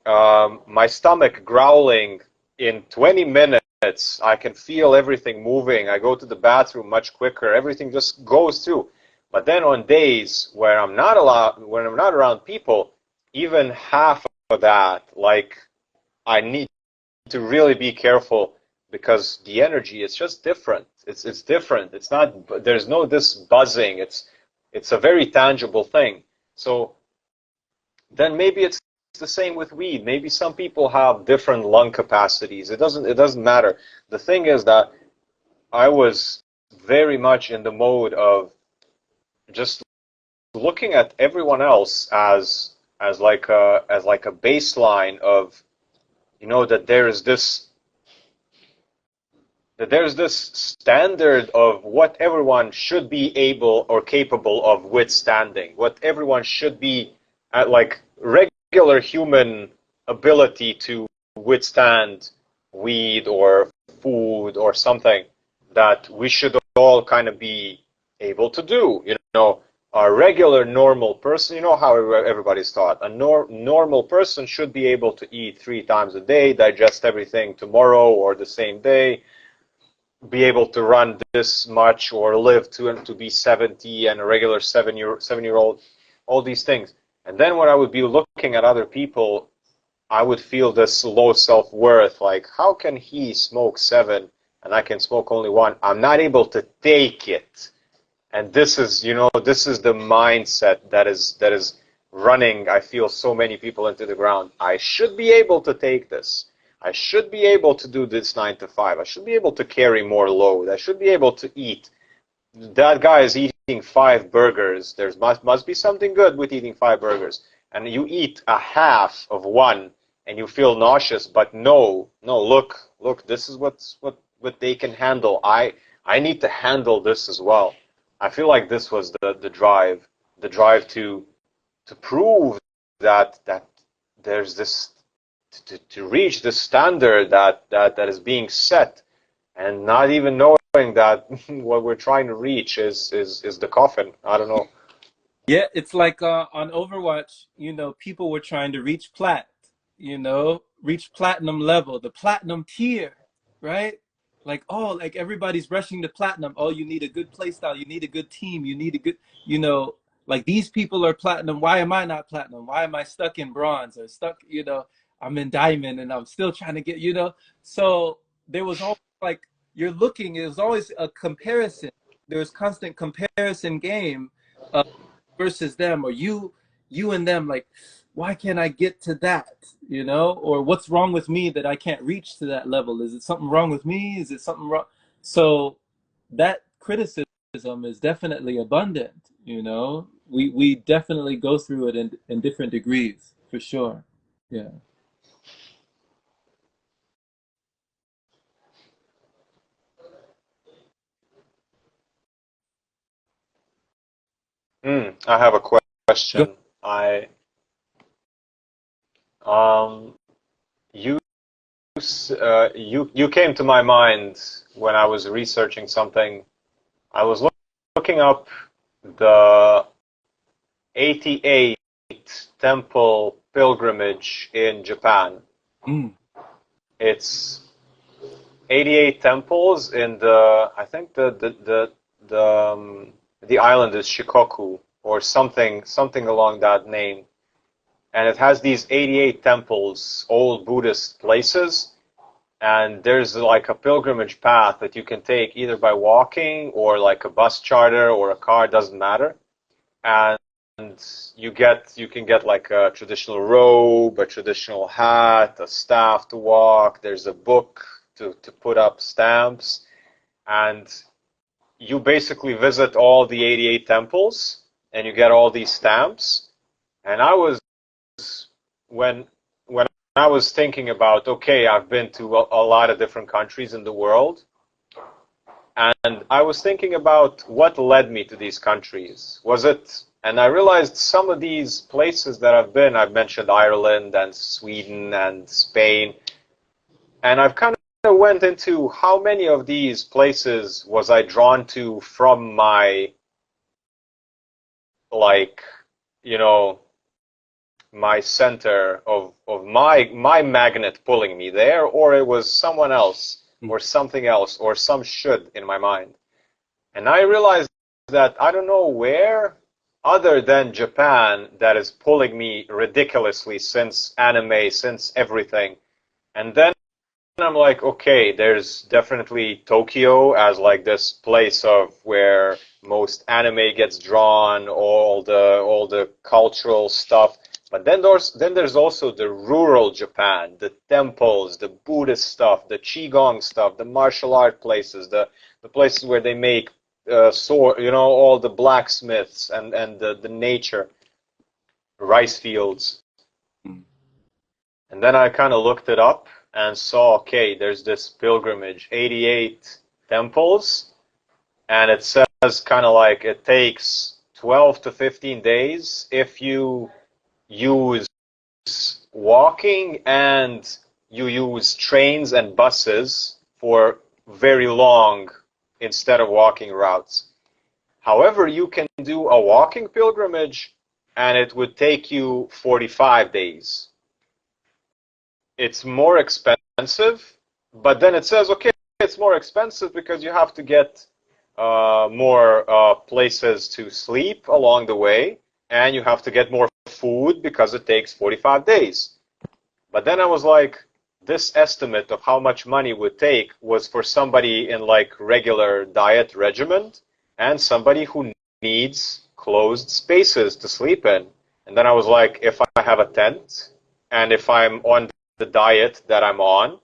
my stomach growling in 20 minutes. I can feel everything moving. I go to the bathroom much quicker. Everything just goes through. But then on days where when I'm not around people, even half of that, like I need to really be careful because the energy is just different. It's different. It's not. There's no this buzzing. It's a very tangible thing. So then maybe it's the same with weed. Maybe some people have different lung capacities. It doesn't matter. The thing is that I was very much in the mode of just looking at everyone else as like a baseline of that there's this standard of what everyone should be able or capable of withstanding, what everyone should be at, like regular human ability to withstand weed or food or something that we should all kind of be able to do. A regular normal person, how everybody's taught, a normal person should be able to eat 3 times a day, digest everything tomorrow or the same day, be able to run this much or live to be 70 and a regular 7-year-old, all these things. And then when I would be looking at other people, I would feel this low self-worth, like how can he smoke 7 and I can smoke only 1? I'm not able to take it. And this is the mindset that is running, I feel, so many people into the ground. I should be able to take this. I should be able to do this 9 to 5. I should be able to carry more load. I should be able to eat. That guy is eating 5 burgers. There must be something good with eating 5 burgers. And you eat a half of one and you feel nauseous, but no, look, this is what they can handle. I need to handle this as well. I feel like this was the drive to prove that there's this to reach the standard that is being set, and not even knowing that what we're trying to reach is the coffin. I don't know. Yeah, it's like on Overwatch, people were trying to reach reach platinum level, the platinum tier, right? Like, oh, like everybody's rushing to platinum. Oh, you need a good play style, you need a good team, you need a good, you know, like these people are platinum. Why am I not platinum? Why am I stuck in bronze or stuck, I'm in diamond and I'm still trying to get. So there was all like you're looking. It was always a comparison. There was constant comparison game versus them, or you and them. Like, why can't I get to that? You know, or what's wrong with me that I can't reach to that level? Is it something wrong with me? Is it something wrong? So that criticism is definitely abundant. You know, we definitely go through it in different degrees for sure. Yeah. I have a Go. question. I you you came to my mind when I was researching something. I was looking up the 88 temple pilgrimage in Japan. Mm, It's 88 temples in the, I think the island is Shikoku or something along that name. And it has these 88 temples, old Buddhist places, and there's like a pilgrimage path that you can take either by walking or like a bus charter or a car, doesn't matter. And you can get like a traditional robe, a traditional hat, a staff to walk. There's a book to put up stamps, and you basically visit all the 88 temples, and you get all these stamps. And I was when when I was thinking about, okay, I've been to a lot of different countries in the world, and I was thinking about what led me to these countries. Was it, and I realized some of these places that I've been, I've mentioned Ireland and Sweden and Spain, and I've kind of went into how many of these places was I drawn to from my, like, you know, my center of my magnet pulling me there, or it was someone else mm, or something else or some should in my mind. And I realized that I don't know where other than Japan that is pulling me ridiculously since anime, since everything. And then I'm like, okay, there's definitely Tokyo as like this place of where most anime gets drawn, all the cultural stuff. But then there's also the rural Japan, the temples, the Buddhist stuff, the Qigong stuff, the martial art places, the places where they make sword, all the blacksmiths and the nature, rice fields. mm. And then I kind of looked it up and saw, okay, there's this pilgrimage, 88 temples, and it says kind of like it takes 12 to 15 days if you use walking and you use trains and buses for very long instead of walking routes. However, you can do a walking pilgrimage and it would take you 45 days. It's more expensive, but then it says, okay, it's more expensive because you have to get more places to sleep along the way, and you have to get more food because it takes 45 days. But then I was like, this estimate of how much money it would take was for somebody in like regular diet regimen and somebody who needs closed spaces to sleep in. And then I was like, if I have a tent and if I'm on the diet that I'm on,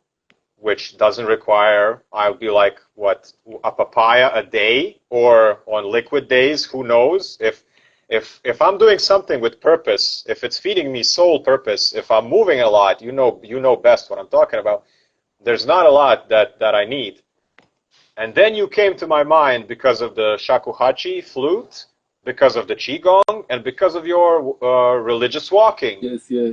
which doesn't require, I'll be like, what, a papaya a day or on liquid days, who knows? If I'm doing something with purpose, if it's feeding me sole purpose, if I'm moving a lot, you know best what I'm talking about. There's not a lot that I need. And then you came to my mind because of the shakuhachi flute, because of the qigong, and because of your religious walking. Yes, yes.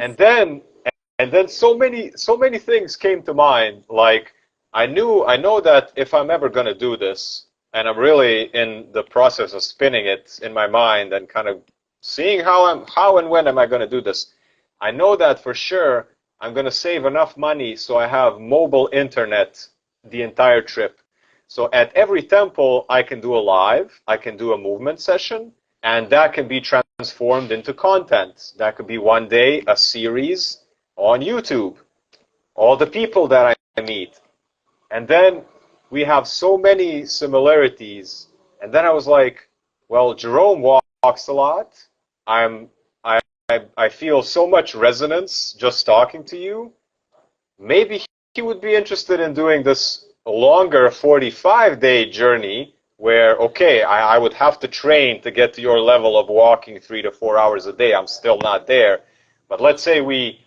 And then so many things came to mind. Like I know that if I'm ever gonna do this, and I'm really in the process of spinning it in my mind and kind of seeing how and when am I gonna do this. I know that for sure I'm gonna save enough money so I have mobile internet the entire trip. So at every temple I can do a live, I can do a movement session, and that can be transformed into content. That could be one day a series on YouTube, all the people that I meet. And then we have so many similarities. And then I was like, well, Jerome walks a lot. I'm I I feel so much resonance just talking to you. Maybe he would be interested in doing this longer 45-day journey where, okay, I would have to train to get to your level of walking 3 to 4 hours a day. I'm still not there. But let's say we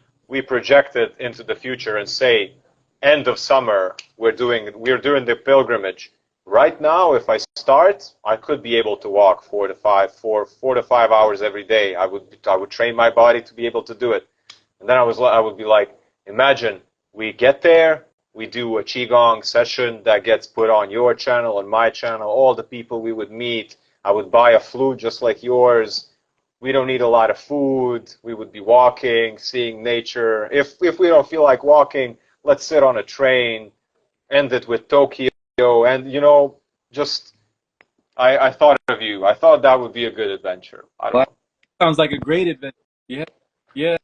project it into the future and say end of summer we're doing the pilgrimage. Right now, if I start, I could be able to walk 4 to 5 hours every day. I would train my body to be able to do it. And then I would be like, imagine we get there, we do a qigong session that gets put on your channel, on my channel, all the people we would meet. I would buy a flute just like yours. We don't need a lot of food. We would be walking, seeing nature. If we don't feel like walking, let's sit on a train, end it with Tokyo, and just I thought of you. I thought that would be a good adventure. I don't Well, know. sounds like a great adventure. Yeah, yeah,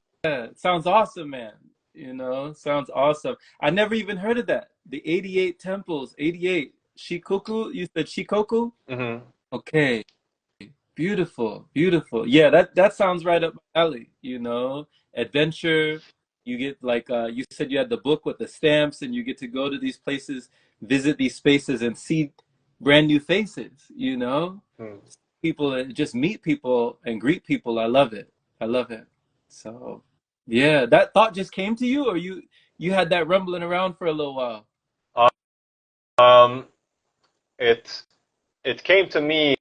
sounds awesome, man. You know, sounds awesome. I never even heard of that. The 88 temples, 88 Shikoku. You said Shikoku? Hmm. Okay, beautiful, beautiful. Yeah, that sounds right up my alley. You know, adventure. You get like you said you had the book with the stamps, and you get to go to these places, visit these spaces, and see brand new faces. You know, people just meet people and greet people. I love it. I love it. So, yeah, that thought just came to you, or you had that rumbling around for a little while. Um, it it came to me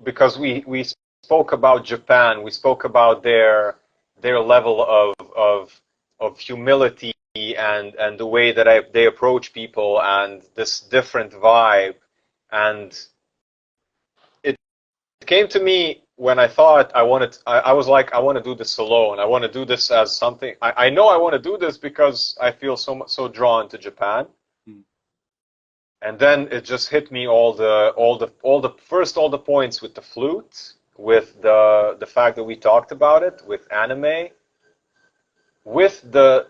because we spoke about Japan. We spoke about their level of humility and the way that they approach people and this different vibe. And it came to me when I thought I was like, I want to do this alone. I want to do this as something. I know I want to do this because I feel so drawn to Japan. Mm. And then it just hit me all the points with the flute, with the fact that we talked about it, with anime, with the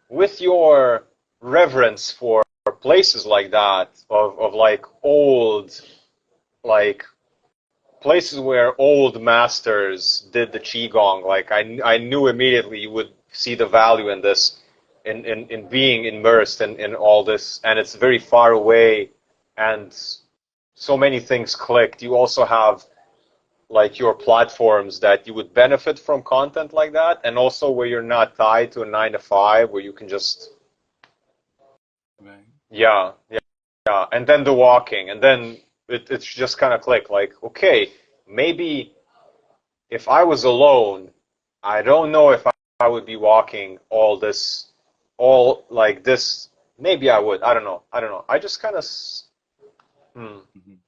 with your reverence for places like that, of like old, like places where old masters did the qigong. Like I knew immediately you would see the value in this, in being immersed in all this, and it's very far away, and so many things clicked. You also have like your platforms that you would benefit from content like that, and also where you're not tied to a 9 to 5, where you can just, Right. yeah, yeah, yeah. And then the walking, and then it's just kind of click. Like, okay, maybe if I was alone, I don't know if I would be walking all like this. Maybe I would. I don't know. I don't know. I just kind of. Hmm. Mhm.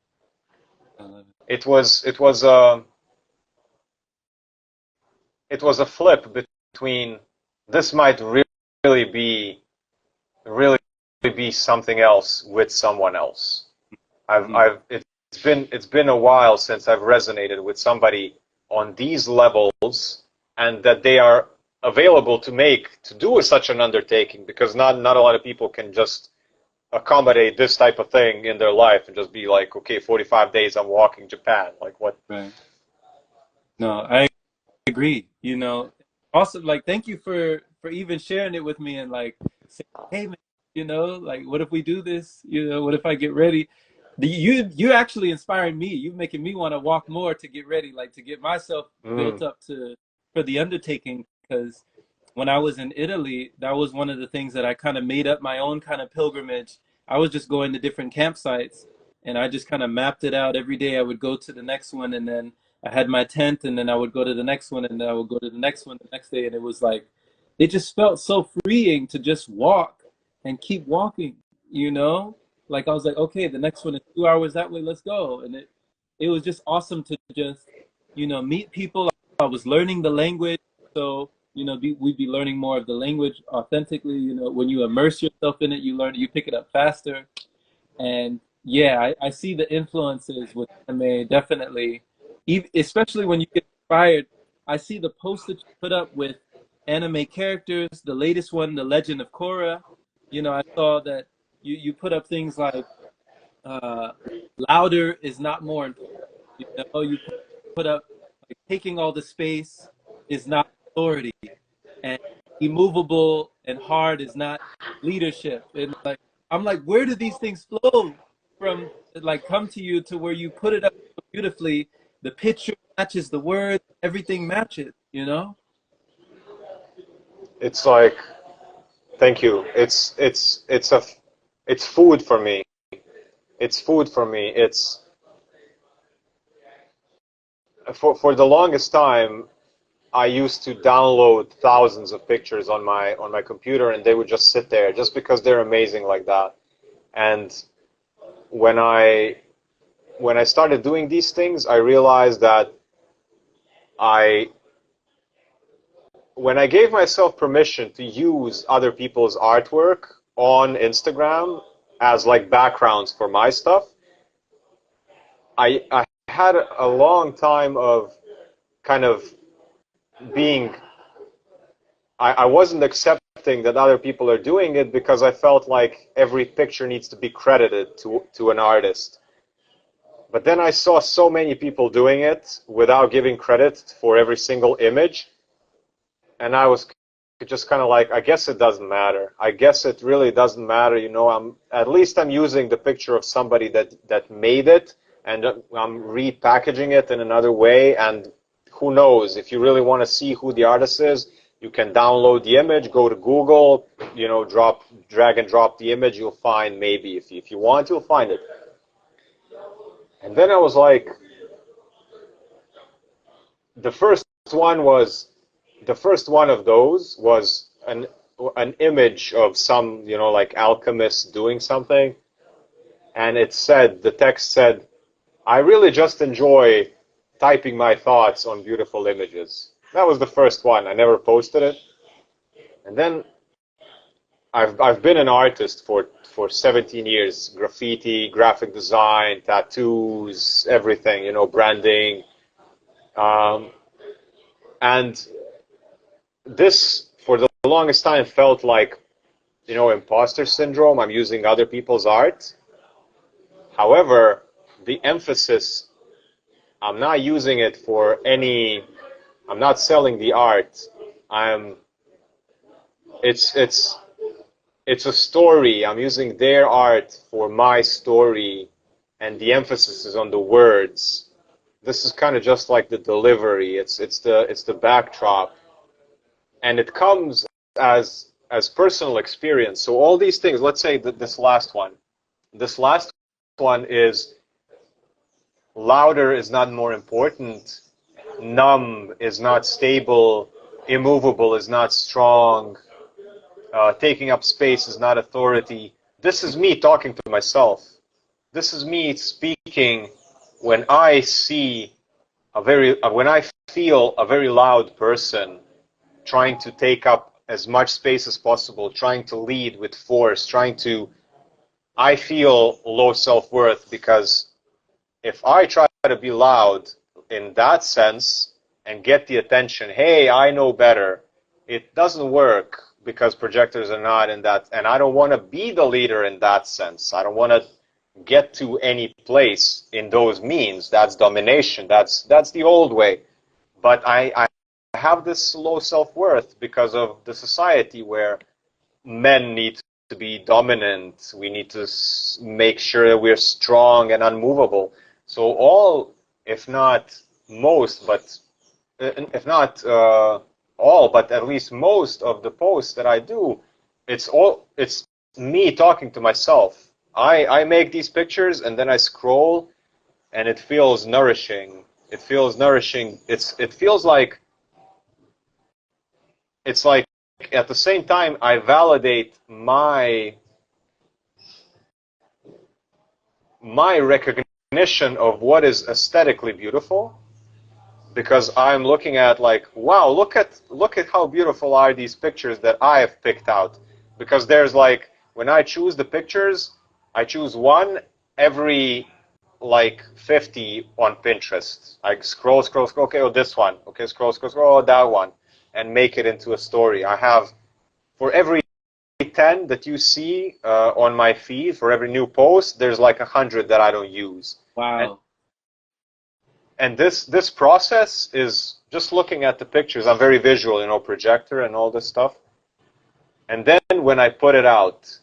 I love it. It was a flip between this might really be really be something else with someone else. Mhm. It's been a while since I've resonated with somebody on these levels, and that they are available to do such an undertaking, because not a lot of people can just accommodate this type of thing in their life and just be like, okay, 45 days I'm walking Japan. Like what? Right. No, I agree. You know, awesome. Like, thank you for even sharing it with me and like saying, hey man, you know, like what if we do this? You know, what if I get ready? You actually inspiring me. You making me want to walk more to get ready, like to get myself built Mm, up to for the undertaking. Because when I was in Italy, that was one of the things that I kind of made up my own kind of pilgrimage. I was just going to different campsites and I just kind of mapped it out. Every day I would go to the next one and then I had my tent and then I would go to the next one and then I would go to the next one the next day. And it was like, it just felt so freeing to just walk and keep walking, you know? Like I was like, okay, the next one is 2 hours that way, let's go. And it was just awesome to just, meet people. I was learning the language. So, we'd be learning more of the language authentically. You know, when you immerse yourself in it, you learn, you pick it up faster. And yeah, I see the influences with anime definitely, especially when you get inspired. I see the posts that you put up with anime characters. The latest one, The Legend of Korra. I saw that you put up things like uh, louder is not more important. You know, you put up like taking all the space is not authority, and immovable and hard is not leadership. And like I'm like, where do these things flow from? Like come to you to where you put it up so beautifully. The picture matches the words, everything matches. You know? It's like, thank you. It's food for me. It's food for me. It's for the longest time I used to download thousands of pictures on my computer, and they would just sit there just because they're amazing like that. And when I when I started doing these things, I realized that I when I gave myself permission to use other people's artwork on Instagram as like backgrounds for my stuff, I had a long time of kind of being I wasn't accepting that other people are doing it because I felt like every picture needs to be credited to an artist. But then I saw so many people doing it without giving credit for every single image, and I was just kind of like, I guess it doesn't matter. I guess it really doesn't matter. You know, at least I'm using the picture of somebody that made it, and I'm repackaging it in another way. And who knows, if you really want to see who the artist is, you can download the image, go to Google, you know, drag and drop the image. You'll find, maybe if you want, you'll find it. And then I was like, the first one was the first one of those was an image of some, you know, like alchemist doing something, and the text said, I really just enjoy typing my thoughts on beautiful images. That was the first one. I never posted it. And then I've been an artist for 17 years, graffiti, graphic design, tattoos, everything, you know, branding. And this, for the longest time, felt like, you know, imposter syndrome. I'm using other people's art. However, the emphasis, I'm not using it for any, I'm not selling the art. I'm, it's, it's, it's a story. I'm using their art for my story, and the emphasis is on the words. This is kind of just like the delivery. It's the backdrop, and it comes as personal experience. So all these things. Let's say that this last one is louder is not more important. Numb is not stable. Immovable is not strong. Taking up space is not authority. This is me talking to myself. This is me speaking when I see when I feel a very loud person trying to take up as much space as possible, trying to lead with force, I feel low self-worth, because if I try to be loud in that sense and get the attention, hey, I know better, it doesn't work, because projectors are not in that, and I don't want to be the leader in that sense. I don't want to get to any place in those means. That's domination. That's the old way. But I have this low self-worth because of the society where men need to be dominant. We need to make sure that we're strong and unmovable. So all, if not most, but if not all, but at least most of the posts that I do, it's me talking to myself. I make these pictures and then I scroll, and it feels nourishing. It feels nourishing. It feels like, it's like, at the same time I validate my recognition of what is aesthetically beautiful, because I'm looking at, like, wow, look at how beautiful are these pictures that I have picked out. Because there's, like, when I choose the pictures, I choose one every like 50 on Pinterest. I scroll, okay, oh, this one, okay, scroll, oh, that one, and make it into a story. I have, for every 10 that you see on my feed, for every new post, there's like 100 that I don't use. Wow. And this process is just looking at the pictures. I'm very visual, you know, projector and all this stuff. And then when I put it out,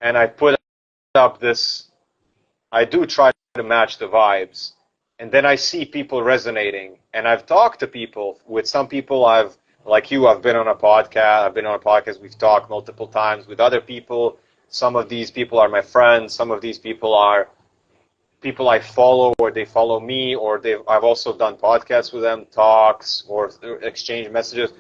and I put up this, I do try to match the vibes. And then I see people resonating. And I've talked to people. With some people like you, I've been on a podcast. We've talked multiple times with other people. Some of these people are my friends. Some of these people are people I follow, or they follow me, or I've also done podcasts with them, talks, or exchange messages.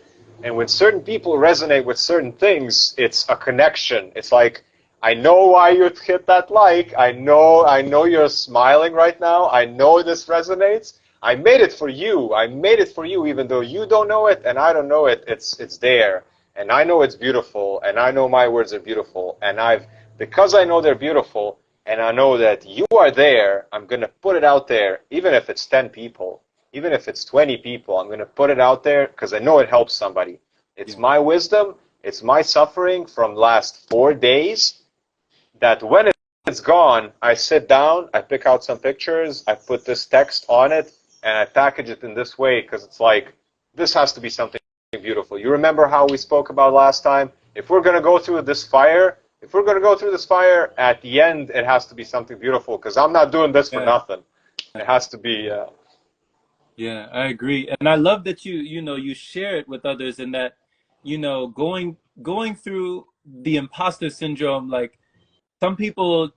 And when certain people resonate with certain things, it's a connection. It's like, I know why you hit that like. I know you're smiling right now. I know this resonates. I made it for you. I made it for you, even though you don't know it and I don't know it. It's there, and I know it's beautiful, and I know my words are beautiful, and because I know they're beautiful, and I know that you are there, I'm gonna put it out there, even if it's 10 people, even if it's 20 people. I'm gonna put it out there because I know it helps somebody. It's my wisdom. It's my suffering from last 4 days. That when it's gone, I sit down, I pick out some pictures, I put this text on it, and I package it in this way because it's like, this has to be something beautiful. You remember how we spoke about last time? If we're going to go through this fire, at the end, it has to be something beautiful, because I'm not doing this for nothing. It has to be... Yeah, I agree. And I love that you share it with others, and that, going through the imposter syndrome, like, some people,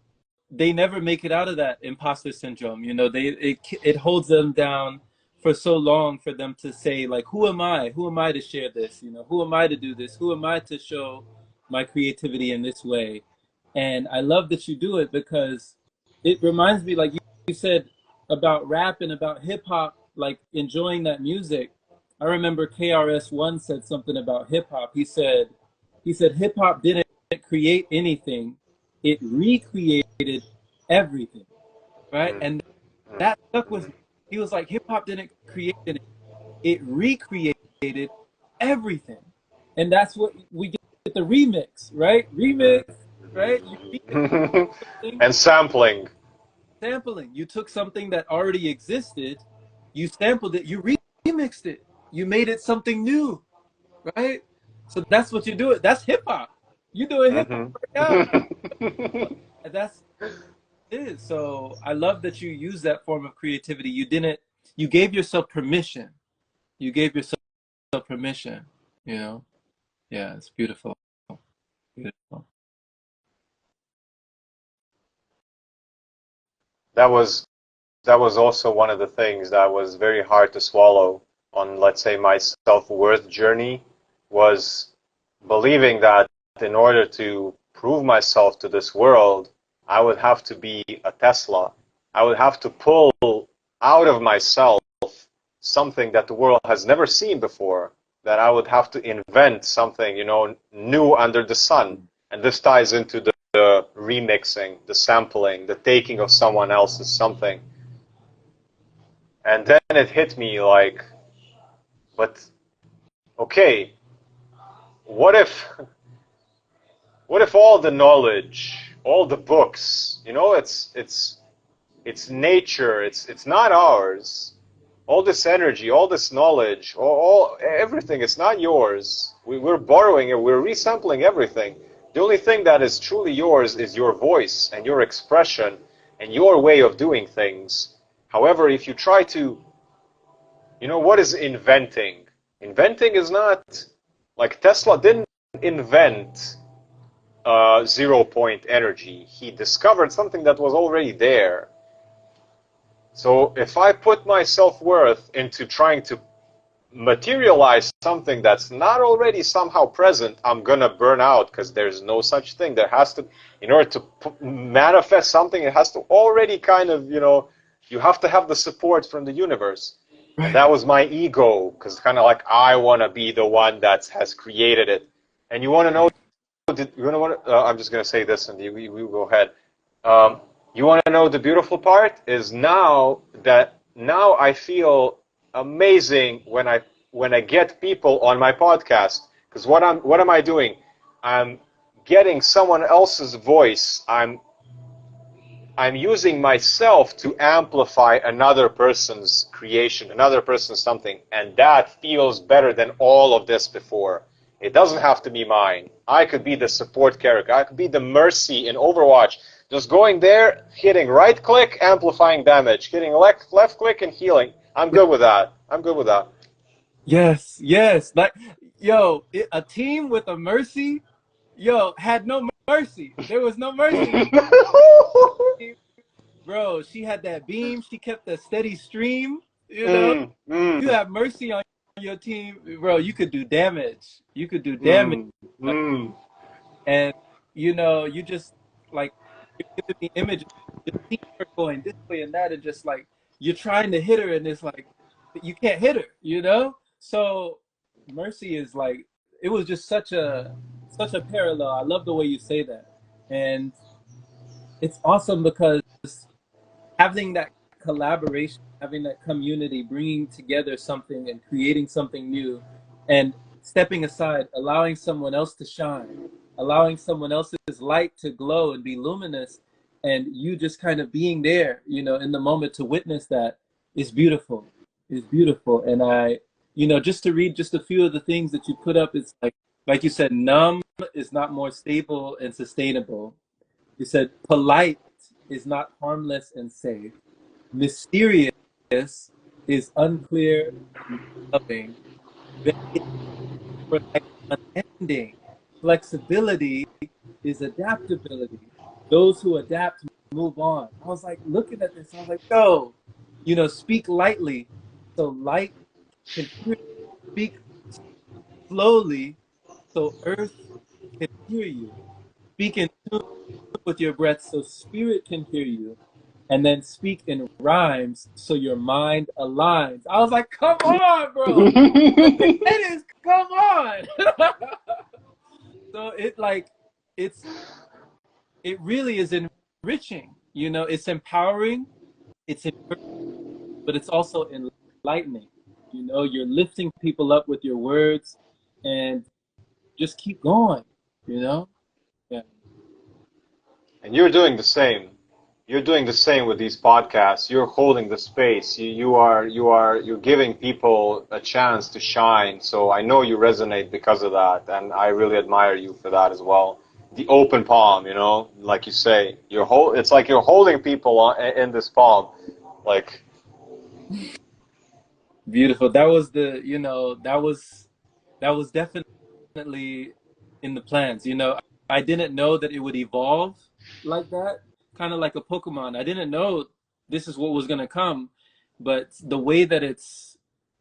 they never make it out of that imposter syndrome. It holds them down for so long for them to say, like, who am I? Who am I to share this? Who am I to do this? Who am I to show my creativity in this way? And I love that you do it, because it reminds me, like you said, about rap and about hip hop, like enjoying that music. I remember KRS-One said something about hip hop. He said hip hop didn't create anything. It recreated everything, right? And that stuck with me. He was like, hip hop didn't create anything. It recreated everything. And that's what we get, the remix, right? Remix, right? You remix something, and sampling. sampling. You took something that already existed, you sampled it, you remixed it, you made it something new, right? So that's what you do. That's hip hop. You doing hip hop right now. That's it is. So I love that you use that form of creativity. You gave yourself permission. You gave yourself permission, Yeah, it's beautiful. Beautiful. That was also one of the things that was very hard to swallow on, let's say, my self-worth journey, was believing that in order to prove myself to this world, I would have to be a Tesla. I would have to pull out of myself something that the world has never seen before, that I would have to invent something, new under the sun. And this ties into the remixing, the sampling, the taking of someone else's something. And then it hit me like, but okay, what if all the knowledge, all the books, it's nature, it's not ours. All this energy, all this knowledge, everything, it's not yours. We're borrowing it, we're resampling everything. The only thing that is truly yours is your voice and your expression and your way of doing things. However, if you try to, what is inventing? Inventing is not, like, Tesla didn't invent 0-point energy. He discovered something that was already there. So if I put my self-worth into trying to materialize something that's not already somehow present, I'm gonna burn out, because there's no such thing. There has to, in order to manifest something, it has to already kind of, you have to have the support from the universe. Right. And that was my ego, because kind of like, I want to be the one that has created it. And you want to know, I'm just going to say this, and we will go ahead. You want to know the beautiful part is now I feel amazing when I get people on my podcast, because what am I doing? I'm getting someone else's voice. I'm using myself to amplify another person's creation, another person's something, and that feels better than all of this before. It doesn't have to be mine. I could be the support character. I could be the Mercy in Overwatch. Just going there, hitting right click, amplifying damage, hitting left click and healing. I'm good with that. I'm good with that. Yes, yes. Like, yo, a team with a Mercy, yo, had no mercy. There was no mercy in the team. Bro, she had that beam. She kept a steady stream. You know, mm, mm, you have Mercy on your team, bro. You could do damage. You could do damage. mm, mm. And, you know, you just, like, you're giving me images of the teamwork going this way and that. And just, like, you're trying to hit her. And it's like, you can't hit her, you know? So Mercy is like, it was just such a parallel. I love the way you say that. And it's awesome because having that collaboration, having that community, bringing together something and creating something new, and stepping aside, allowing someone else to shine, allowing someone else's light to glow and be luminous, and you just kind of being there, you know, in the moment to witness that is beautiful. Is beautiful. And just to read just a few of the things that you put up, it's like you said, numb is not more stable and sustainable. You said polite is not harmless and safe. Mysterious is unclear and loving. Varied for like unending. Flexibility is adaptability. Those who adapt move on. I was like looking at this, I was like, yo, speak lightly. So light can hear you. Speak slowly so earth can hear you. Speak in tune with your breath so spirit can hear you. And then speak in rhymes so your mind aligns. I was like, come on, bro. It is, come on. So it really is enriching. It's empowering, it's but it's also enlightening. You're lifting people up with your words and just keep going, you know? Yeah. And you're doing the same. You're doing the same with these podcasts. You're holding the space. You're giving people a chance to shine. So I know you resonate because of that, and I really admire you for that as well. The open palm, like you say, it's like you're holding people in this palm, like. Beautiful. That was definitely in the plans. I didn't know that it would evolve like that, kind of like a Pokemon. I didn't know this is what was going to come, but the way that it's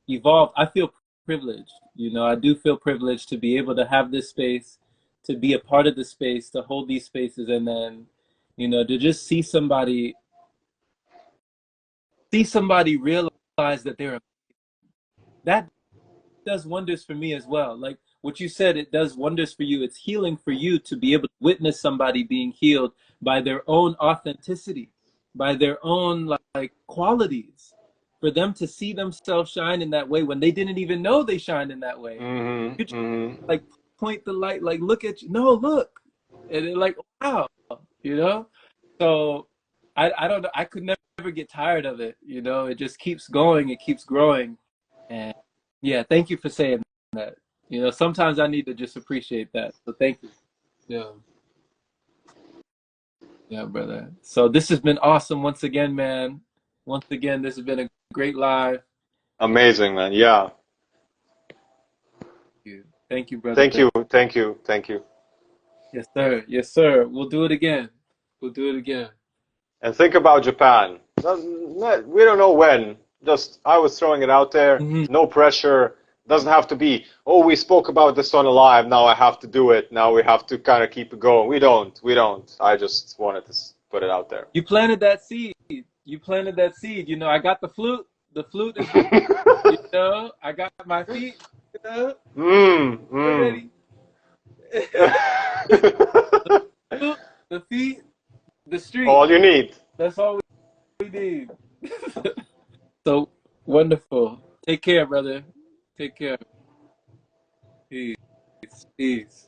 evolved, I feel privileged. I do feel privileged to be able to have this space, to be a part of the space, to hold these spaces, and then, to just see somebody realize that that does wonders for me as well. Like what you said, it does wonders for you. It's healing for you to be able to witness somebody being healed by their own authenticity, by their own like qualities. For them to see themselves shine in that way when they didn't even know they shined in that way. You Mm-hmm, just mm-hmm. like point the light, like look at you. No, look. And it like, wow, you know? So I don't know. I could never get tired of it. It just keeps going, it keeps growing. And yeah, thank you for saying that. Sometimes I need to just appreciate that. So thank you. Yeah. Yeah, brother. So this has been awesome once again, man. Once again, this has been a great live. Amazing, man. Yeah. Thank you, brother. Thank you, thank you, thank you. Yes, sir. Yes, sir. We'll do it again. We'll do it again. And think about Japan. We don't know when. Just I was throwing it out there. Hmm. No pressure. Doesn't have to be, oh, we spoke about this on a live. Now I have to do it. Now we have to kind of keep it going. We don't. We don't. I just wanted to put it out there. You planted that seed. You planted that seed. I got the flute. The flute is ready. I got my feet. mm, We're mm. ready. Flute, the feet, the street. All you need. That's all we need. So wonderful. Take care, brother. Take care. Peace. Peace.